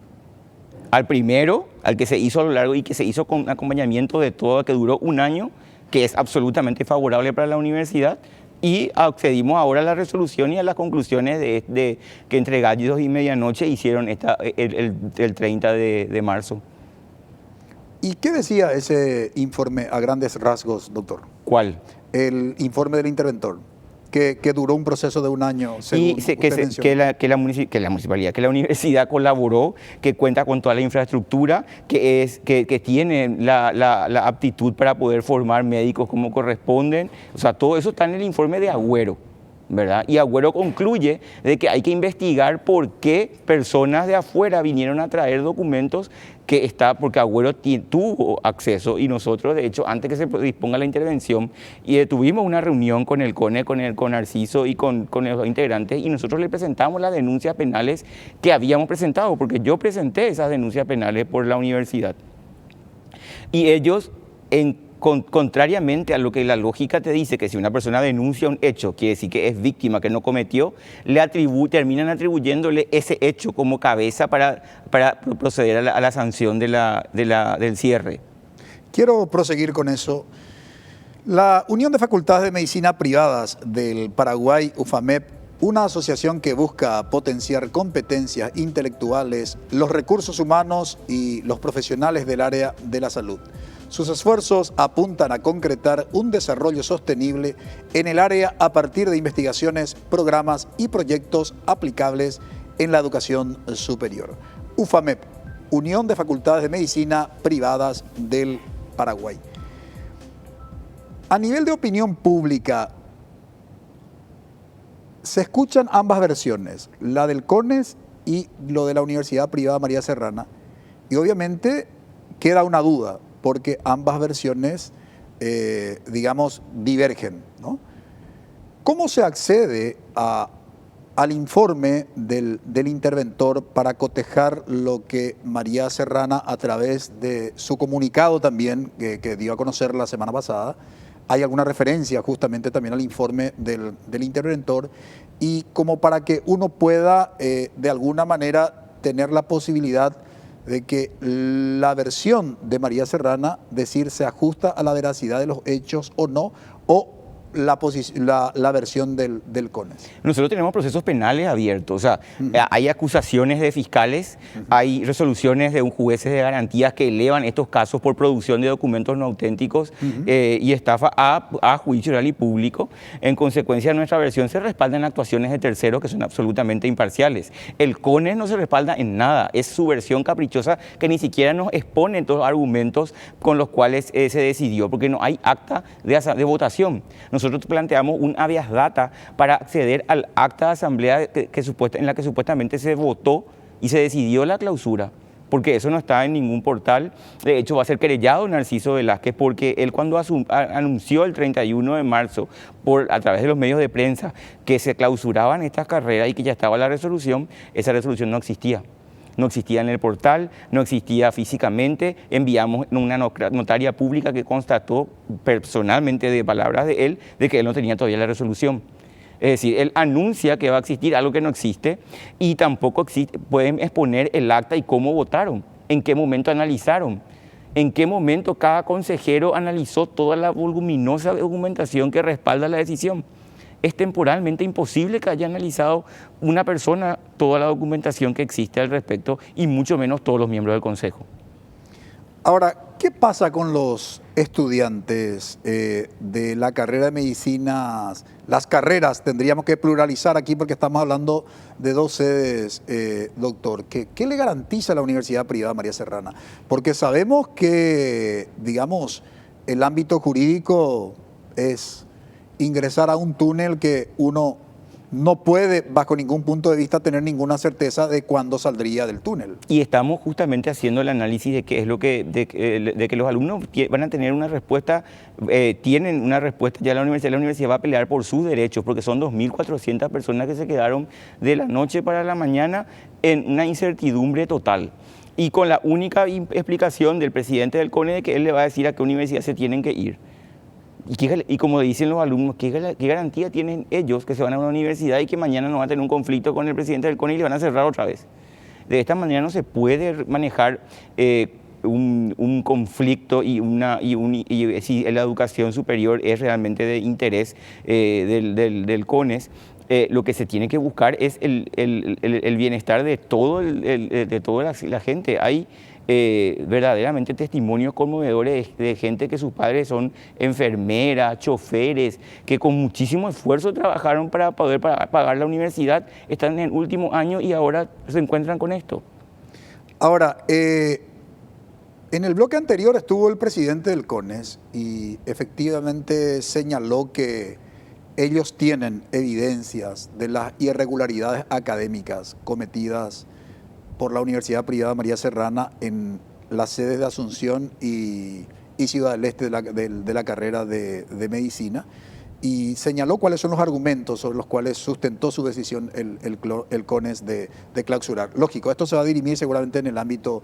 Al primero, al que se hizo a lo largo y que se hizo con acompañamiento de todo, que duró un año, que es absolutamente favorable para la universidad, y accedimos ahora a la resolución y a las conclusiones de que entre gallos y medianoche hicieron el 30 de marzo. ¿Y qué decía ese informe a grandes rasgos, doctor? ¿Cuál? El informe del interventor, que duró un proceso de un año, según Y que la municipalidad, que la universidad colaboró, que cuenta con toda la infraestructura, que tiene la aptitud para poder formar médicos como corresponden. O sea, todo eso está en el informe de Agüero, ¿verdad? Y Agüero concluye de que hay que investigar por qué personas de afuera vinieron a traer documentos porque Agüero tuvo acceso, y nosotros, de hecho, antes que se disponga la intervención, y tuvimos una reunión con el CONE, con Narciso y con los integrantes, y nosotros le presentamos las denuncias penales que habíamos presentado, porque yo presenté esas denuncias penales por la universidad. Y ellos, contrariamente a lo que la lógica te dice, que si una persona denuncia un hecho, quiere decir que es víctima, que no cometió, terminan atribuyéndole ese hecho como cabeza para proceder a la sanción del cierre. Quiero proseguir con eso. La Unión de Facultades de Medicina Privadas del Paraguay, UFAMEP, una asociación que busca potenciar competencias intelectuales, los recursos humanos y los profesionales del área de la salud. Sus esfuerzos apuntan a concretar un desarrollo sostenible en el área a partir de investigaciones, programas y proyectos aplicables en la educación superior. UFAMEP, Unión de Facultades de Medicina Privadas del Paraguay. A nivel de opinión pública, se escuchan ambas versiones, la del CONES y lo de la Universidad Privada María Serrana, y obviamente queda una duda, porque ambas versiones, digamos, divergen, ¿no? ¿Cómo se accede al informe del interventor para cotejar lo que María Serrana, a través de su comunicado también, que dio a conocer la semana pasada, hay alguna referencia justamente también al informe del interventor, y como para que uno pueda de alguna manera tener la posibilidad de que la versión de María Serrana, decir, se ajusta a la veracidad de los hechos o no, o la versión del CONES? Nosotros tenemos procesos penales abiertos, o sea, hay acusaciones de fiscales, hay resoluciones de jueces de garantías que elevan estos casos por producción de documentos no auténticos y estafa a juicio oral y público. En consecuencia, nuestra versión se respalda en actuaciones de terceros que son absolutamente imparciales. El CONES no se respalda en nada, es su versión caprichosa que ni siquiera nos expone todos los argumentos con los cuales se decidió, porque no hay acta de votación. Nosotros planteamos un habeas data para acceder al acta de asamblea en la que supuestamente se votó y se decidió la clausura, porque eso no está en ningún portal. De hecho, va a ser querellado Narciso Velázquez, porque él, cuando anunció el 31 de marzo a través de los medios de prensa que se clausuraban estas carreras y que ya estaba la resolución, esa resolución no existía. No existía en el portal, no existía físicamente. Enviamos una notaria pública que constató personalmente, de palabras de él, de que él no tenía todavía la resolución. Es decir, él anuncia que va a existir algo que no existe, y tampoco pueden exponer el acta y cómo votaron, en qué momento analizaron, en qué momento cada consejero analizó toda la voluminosa documentación que respalda la decisión. Es temporalmente imposible que haya analizado una persona toda la documentación que existe al respecto, y mucho menos todos los miembros del Consejo. Ahora, ¿qué pasa con los estudiantes de la carrera de medicina? Las carreras tendríamos que pluralizar aquí porque estamos hablando de dos sedes, doctor. ¿Qué le garantiza la Universidad Privada María Serrana? Porque sabemos que, digamos, el ámbito jurídico es ingresar a un túnel que uno no puede, bajo ningún punto de vista, tener ninguna certeza de cuándo saldría del túnel. Y estamos justamente haciendo el análisis de qué es lo que, de que los alumnos van a tener una respuesta, tienen una respuesta ya. La universidad va a pelear por sus derechos, porque son 2.400 personas que se quedaron de la noche para la mañana en una incertidumbre total. y con la única explicación del presidente del CONE de que él le va a decir a qué universidad se tienen que ir. Y como dicen los alumnos, ¿qué garantía tienen ellos que se van a una universidad y que mañana no van a tener un conflicto con el presidente del CONE y le van a cerrar otra vez? De esta manera no se puede manejar un conflicto y si la educación superior es realmente de interés del CONES. Lo que se tiene que buscar es el bienestar de toda la gente. Hay verdaderamente testimonios conmovedores de gente que sus padres son enfermeras, choferes, que con muchísimo esfuerzo trabajaron para poder pagar la universidad, están en el último año y ahora se encuentran con esto. Ahora, en el bloque anterior estuvo el presidente del CONES y efectivamente señaló que ellos tienen evidencias de las irregularidades académicas cometidas por la Universidad Privada María Serrana en las sedes de Asunción y Ciudad del Este de la carrera de Medicina, y señaló cuáles son los argumentos sobre los cuales sustentó su decisión el CONES de clausurar. Lógico, esto se va a dirimir seguramente en el ámbito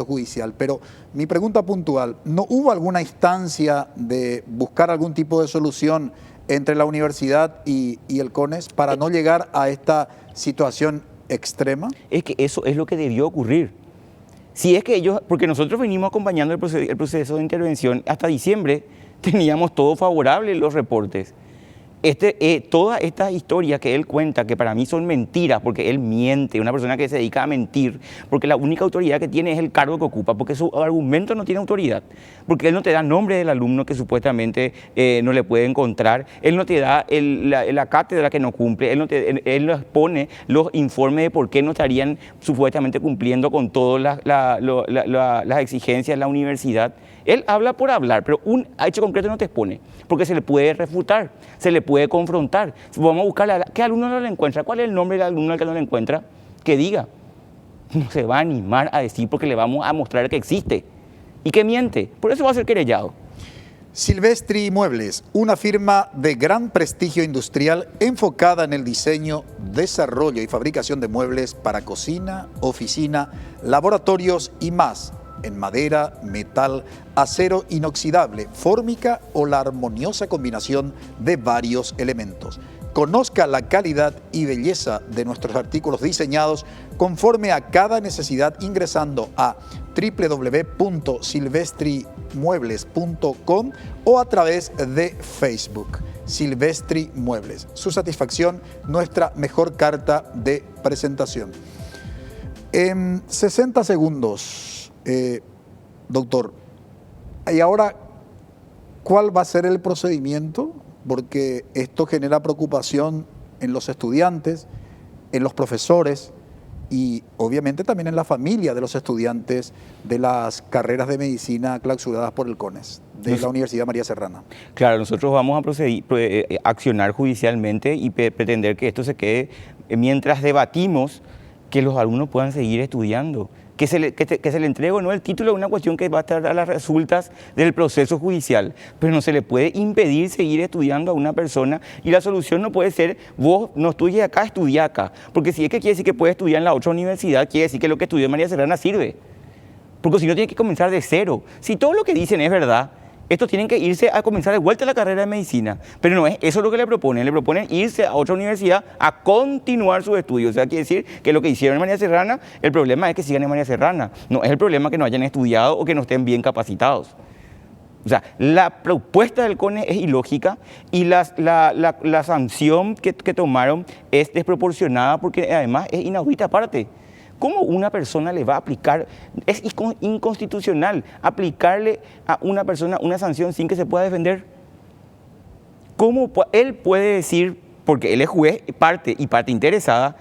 judicial, pero mi pregunta puntual, ¿no hubo alguna instancia de buscar algún tipo de solución entre la universidad y el CONES para no llegar a esta situación extrema? Es que eso es lo que debió ocurrir. Si es que ellos, porque nosotros venimos acompañando el proceso de intervención hasta diciembre, teníamos todo favorable los reportes. Toda esta historia que él cuenta, que para mí son mentiras, porque él miente, una persona que se dedica a mentir, porque la única autoridad que tiene es el cargo que ocupa, porque su argumento no tiene autoridad, porque él no te da nombre del alumno que supuestamente no le puede encontrar, él no te da la cátedra que no cumple, él no expone los informes de por qué no estarían supuestamente cumpliendo con todas las exigencias de la universidad. Él habla por hablar, pero un hecho concreto no te expone, porque se le puede refutar, se le puede confrontar. Vamos a buscar qué alumno no le encuentra, cuál es el nombre del alumno al que no le encuentra, que diga. No se va a animar a decir porque le vamos a mostrar que existe y que miente, por eso va a ser querellado. Silvestri Muebles, una firma de gran prestigio industrial enfocada en el diseño, desarrollo y fabricación de muebles para cocina, oficina, laboratorios y más, en madera, metal, acero inoxidable, fórmica o la armoniosa combinación de varios elementos. Conozca la calidad y belleza de nuestros artículos diseñados conforme a cada necesidad ingresando a www.silvestrimuebles.com o a través de Facebook. Silvestri Muebles. Su satisfacción, nuestra mejor carta de presentación. En 60 segundos, doctor, y ahora, ¿cuál va a ser el procedimiento? Porque esto genera preocupación en los estudiantes, en los profesores y obviamente también en la familia de los estudiantes de las carreras de medicina clausuradas por el CONES de la Universidad María Serrana. Claro, nosotros vamos a accionar judicialmente y pretender que esto se quede mientras debatimos que los alumnos puedan seguir estudiando. Que se le entregue o no el título es una cuestión que va a estar a las resultas del proceso judicial, pero no se le puede impedir seguir estudiando a una persona y la solución no puede ser vos no estudies acá, estudia acá, porque si es que quiere decir que puede estudiar en la otra universidad, quiere decir que lo que estudió en María Serrana sirve, porque si no tiene que comenzar de cero. Si todo lo que dicen es verdad, estos tienen que irse a comenzar de vuelta la carrera de medicina, pero no es eso lo que le proponen irse a otra universidad a continuar sus estudios. O sea, quiere decir que lo que hicieron en María Serrana, el problema es que sigan en María Serrana, no es el problema que no hayan estudiado o que no estén bien capacitados. O sea, la propuesta del CONE es ilógica y la sanción que tomaron es desproporcionada porque además es inaudita aparte. ¿Cómo una persona le va a aplicar? Es inconstitucional aplicarle a una persona una sanción sin que se pueda defender. ¿Cómo él puede decir, porque él es juez parte interesada,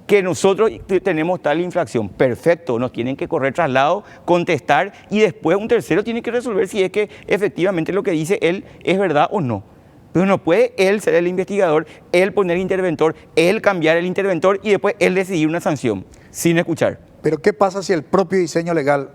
que nosotros tenemos tal infracción? Perfecto, nos tienen que correr traslado, contestar y después un tercero tiene que resolver si es que efectivamente lo que dice él es verdad o no. Pero no puede él ser el investigador, él poner el interventor, él cambiar el interventor y después él decidir una sanción, sin escuchar. Pero ¿qué pasa si el propio diseño legal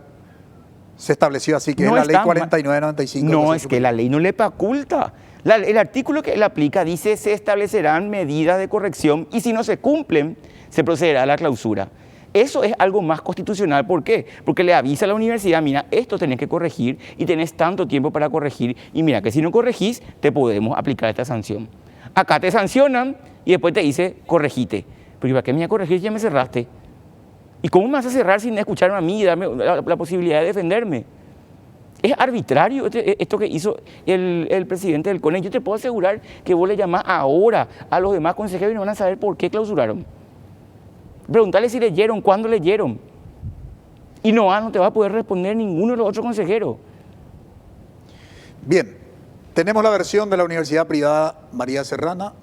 se estableció así, que no es la ley 4995? No, es que la ley no le faculta. El artículo que él aplica dice se establecerán medidas de corrección y si no se cumplen, se procederá a la clausura. Eso es algo más constitucional. ¿Por qué? Porque le avisa a la universidad, mira, esto tenés que corregir y tenés tanto tiempo para corregir y mira que si no corregís te podemos aplicar esta sanción. Acá te sancionan y después te dice, corregite. Pero ¿para qué me voy a corregir si ya me cerraste? ¿Y cómo me vas a cerrar sin escucharme a mí y darme la posibilidad de defenderme? Es arbitrario esto que hizo el presidente del CONES. Yo te puedo asegurar que vos le llamás ahora a los demás consejeros y no van a saber por qué clausuraron. Preguntarle si leyeron, cuándo leyeron. Y no te va a poder responder ninguno de los otros consejeros. Bien, tenemos la versión de la Universidad Privada María Serrana.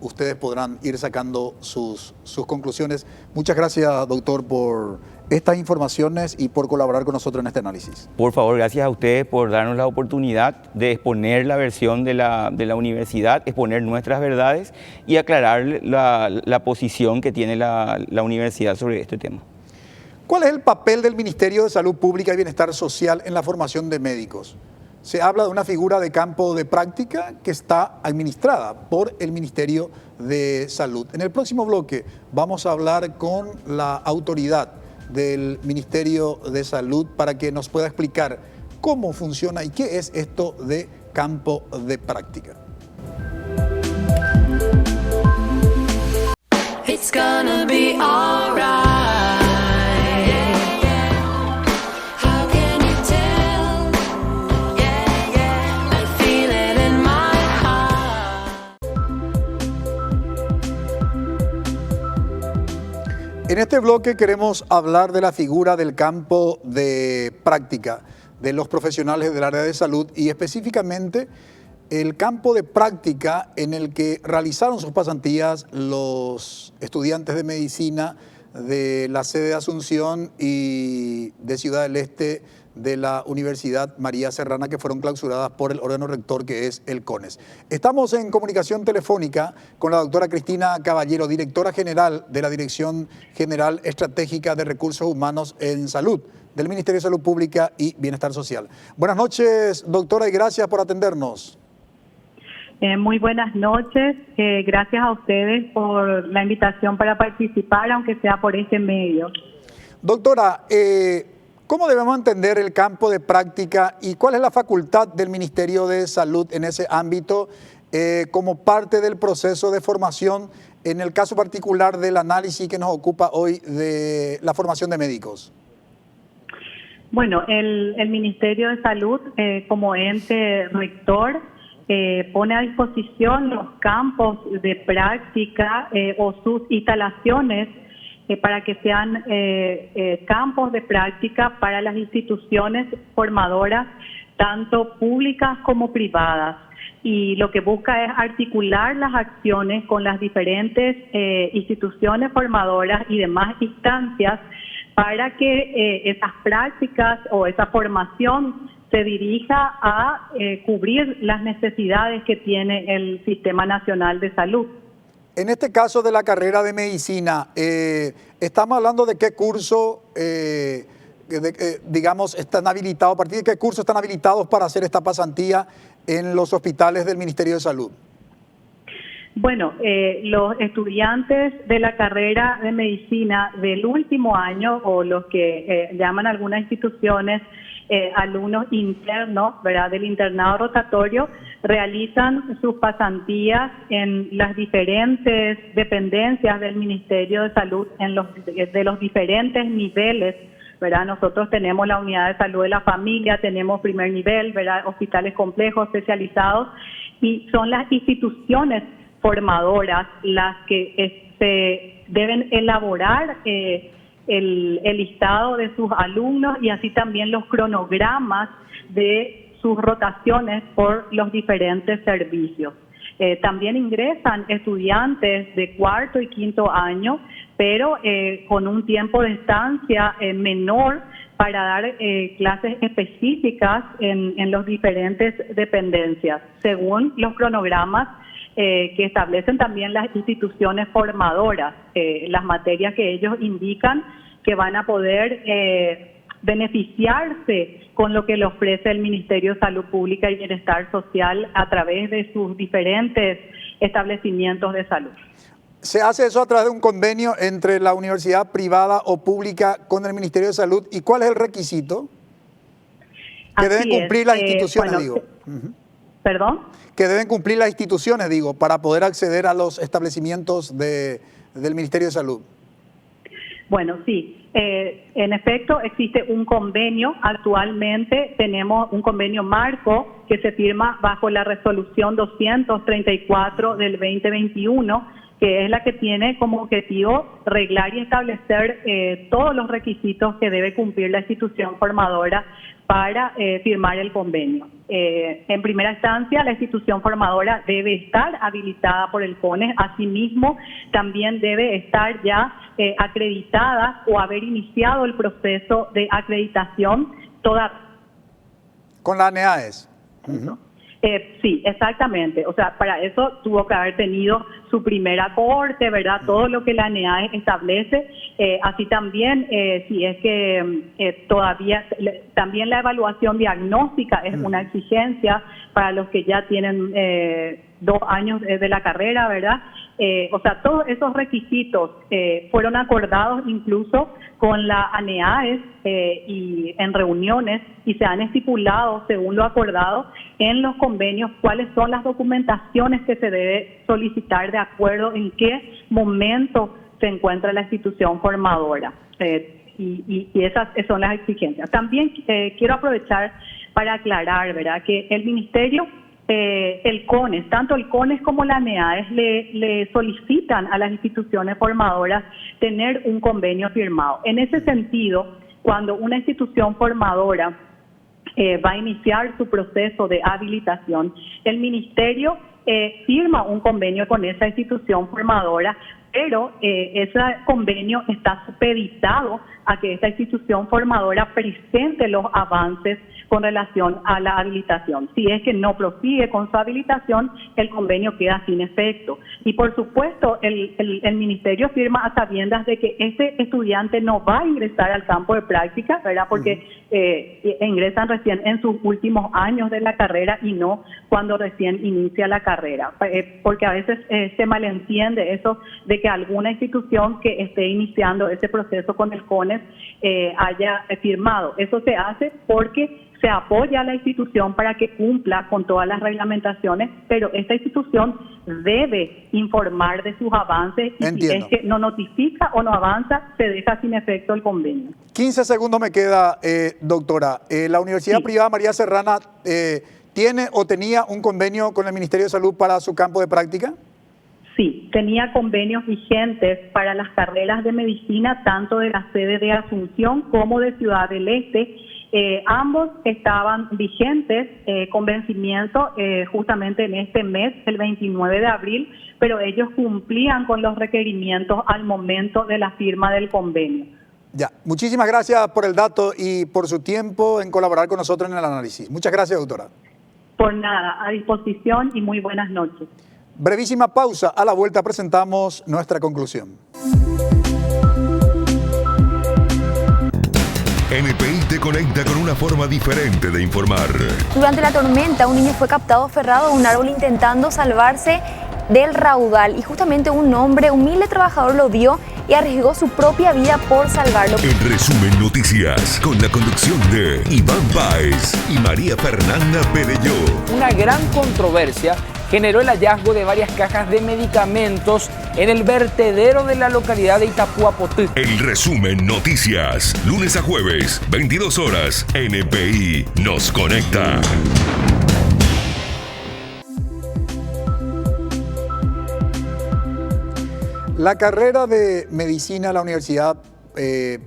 Ustedes podrán ir sacando sus conclusiones. Muchas gracias, doctor, por estas informaciones y por colaborar con nosotros en este análisis. Por favor, gracias a ustedes por darnos la oportunidad de exponer la versión de la universidad, exponer nuestras verdades y aclarar la posición que tiene la universidad sobre este tema. ¿Cuál es el papel del Ministerio de Salud Pública y Bienestar Social en la formación de médicos? Se habla de una figura de campo de práctica que está administrada por el Ministerio de Salud. En el próximo bloque vamos a hablar con la autoridad del Ministerio de Salud para que nos pueda explicar cómo funciona y qué es esto de campo de práctica. It's gonna be alright. How can you tell? Yeah, yeah, I feel it in my heart. En este bloque queremos hablar de la figura del campo de práctica de los profesionales del área de salud y específicamente el campo de práctica en el que realizaron sus pasantías los estudiantes de medicina de la sede de Asunción y de Ciudad del Este de la Universidad María Serrana, que fueron clausuradas por el órgano rector que es el CONES. Estamos en comunicación telefónica con la doctora Cristina Caballero, directora general de la Dirección General Estratégica de Recursos Humanos en Salud del Ministerio de Salud Pública y Bienestar Social. Buenas noches, doctora, y gracias por atendernos. Muy buenas noches, gracias a ustedes por la invitación para participar, aunque sea por este medio. Doctora, ¿cómo debemos entender el campo de práctica y cuál es la facultad del Ministerio de Salud en ese ámbito como parte del proceso de formación, en el caso particular del análisis que nos ocupa hoy de la formación de médicos? Bueno, el Ministerio de Salud como ente rector pone a disposición los campos de práctica o sus instalaciones para que sean campos de práctica para las instituciones formadoras, tanto públicas como privadas. Y lo que busca es articular las acciones con las diferentes instituciones formadoras y demás instancias para que esas prácticas o esa formación se dirija a cubrir las necesidades que tiene el Sistema Nacional de Salud. En este caso de la carrera de medicina, estamos hablando de qué curso, digamos, están habilitados, a partir de qué curso están habilitados para hacer esta pasantía en los hospitales del Ministerio de Salud. Bueno, los estudiantes de la carrera de medicina del último año, o los que llaman algunas instituciones alumnos internos, ¿verdad?, del internado rotatorio, realizan sus pasantías en las diferentes dependencias del Ministerio de Salud, de los diferentes niveles, ¿verdad? Nosotros tenemos la unidad de salud de la familia, tenemos primer nivel, ¿verdad?, hospitales complejos, especializados, y son las instituciones formadoras las que se deben elaborar el listado de sus alumnos y así también los cronogramas de sus rotaciones por los diferentes servicios. También ingresan estudiantes de cuarto y quinto año, pero con un tiempo de estancia menor para dar clases específicas en las diferentes dependencias, según los cronogramas que establecen también las instituciones formadoras, las materias que ellos indican que van a poder beneficiarse con lo que le ofrece el Ministerio de Salud Pública y Bienestar Social a través de sus diferentes establecimientos de salud. ¿Se hace eso a través de un convenio entre la universidad privada o pública con el Ministerio de Salud? ¿Y cuál es el requisito que deben cumplir las instituciones, digo? ¿Perdón? Que deben cumplir las instituciones, digo, para poder acceder a los establecimientos del Ministerio de Salud. Bueno, sí. En efecto, existe un convenio. Actualmente tenemos un convenio marco que se firma bajo la resolución 234 del 2021, que es la que tiene como objetivo reglar y establecer todos los requisitos que debe cumplir la institución formadora para firmar el convenio. En primera instancia, la institución formadora debe estar habilitada por el CONES. Asimismo, también debe estar ya acreditada o haber iniciado el proceso de acreditación con la ANEAES. Sí, exactamente. O sea, para eso tuvo que haber tenido su primera cohorte, ¿verdad? Todo lo que la ANEAES establece. Así también, si es que todavía, también la evaluación diagnóstica es una exigencia para los que ya tienen 2 años de la carrera, ¿verdad? O sea, todos esos requisitos fueron acordados incluso con la ANEAES y en reuniones, y se han estipulado, según lo acordado, en los convenios cuáles son las documentaciones que se debe solicitar de acuerdo en qué momento se encuentra la institución formadora. Y esas son las exigencias. También quiero aprovechar para aclarar, ¿verdad?, que el Ministerio, el CONES, tanto el CONES como la ANEAES le solicitan a las instituciones formadoras tener un convenio firmado. En ese sentido, cuando una institución formadora va a iniciar su proceso de habilitación, el Ministerio firma un convenio con esa institución formadora, pero ese convenio está supeditado a que esta institución formadora presente los avances con relación a la habilitación. Si es que no prosigue con su habilitación, el convenio queda sin efecto. Y por supuesto, el Ministerio firma a sabiendas de que este estudiante no va a ingresar al campo de práctica, ¿verdad? Porque ingresan recién en sus últimos años de la carrera y no cuando recién inicia la carrera. Porque a veces se malentiende eso de que alguna institución que esté iniciando ese proceso con el CONES haya firmado. Eso se hace porque se apoya a la institución para que cumpla con todas las reglamentaciones, pero esta institución debe informar de sus avances y Entiendo. si es que no notifica o no avanza, se deja sin efecto el convenio. 15 segundos me queda, doctora. La Universidad Privada María Serrana ¿tiene o tenía un convenio con el Ministerio de Salud para su campo de práctica? Sí, tenía convenios vigentes para las carreras de medicina, tanto de la sede de Asunción como de Ciudad del Este. Ambos estaban vigentes con vencimiento justamente en este mes, el 29 de abril, pero ellos cumplían con los requerimientos al momento de la firma del convenio. Ya, muchísimas gracias por el dato y por su tiempo en colaborar con nosotros en el análisis. Muchas gracias, doctora. Por nada, a disposición y muy buenas noches. Brevísima pausa, a la vuelta presentamos nuestra conclusión. NPI te conecta con una forma diferente de informar. Durante la tormenta, un niño fue captado aferrado a un árbol intentando salvarse del raudal y justamente un hombre, humilde trabajador, lo vio y arriesgó su propia vida por salvarlo. En resumen, noticias con la conducción de Iván Páez y María Fernanda Perelló. Una gran controversia generó el hallazgo de varias cajas de medicamentos en el vertedero de la localidad de Itapuapotí. El resumen, noticias, lunes a jueves, 22 horas, NPI nos conecta. La carrera de medicina en la Universidad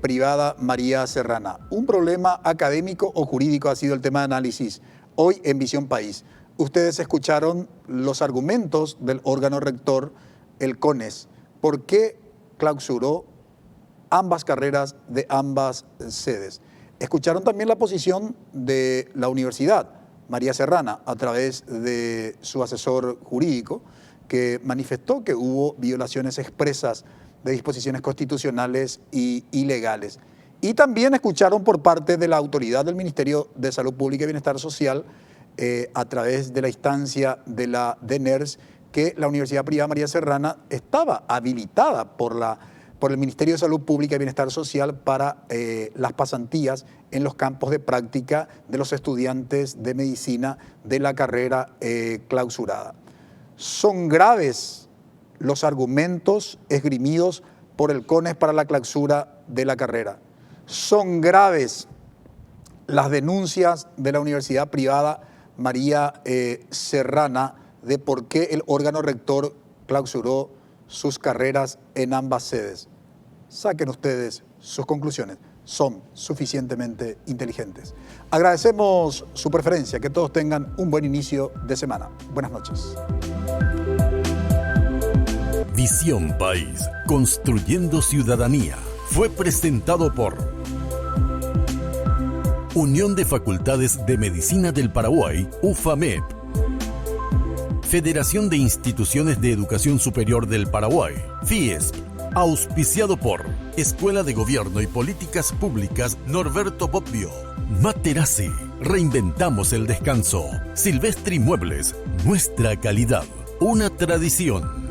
Privada María Serrana. Un problema académico o jurídico ha sido el tema de análisis hoy en Visión País. Ustedes escucharon los argumentos del órgano rector, el CONES. ¿Por qué clausuró ambas carreras de ambas sedes? Escucharon también la posición de la Universidad María Serrana a través de su asesor jurídico, que manifestó que hubo violaciones expresas de disposiciones constitucionales y legales. Y también escucharon por parte de la autoridad del Ministerio de Salud Pública y Bienestar Social, a través de la instancia de la DENERS, que la Universidad Privada María Serrana estaba habilitada por el Ministerio de Salud Pública y Bienestar Social para las pasantías en los campos de práctica de los estudiantes de medicina de la carrera clausurada. Son graves los argumentos esgrimidos por el CONES para la clausura de la carrera. Son graves las denuncias de la Universidad Privada María Serrana de por qué el órgano rector clausuró sus carreras en ambas sedes. Saquen ustedes sus conclusiones. Son suficientemente inteligentes. Agradecemos su preferencia. Que todos tengan un buen inicio de semana. Buenas noches. Visión País, construyendo ciudadanía. Fue presentado por Unión de Facultades de Medicina del Paraguay, UFAMEP. Federación de Instituciones de Educación Superior del Paraguay, FIESP. Auspiciado por Escuela de Gobierno y Políticas Públicas Norberto Bobbio. Materazzi, reinventamos el descanso. Silvestri Muebles, nuestra calidad, una tradición.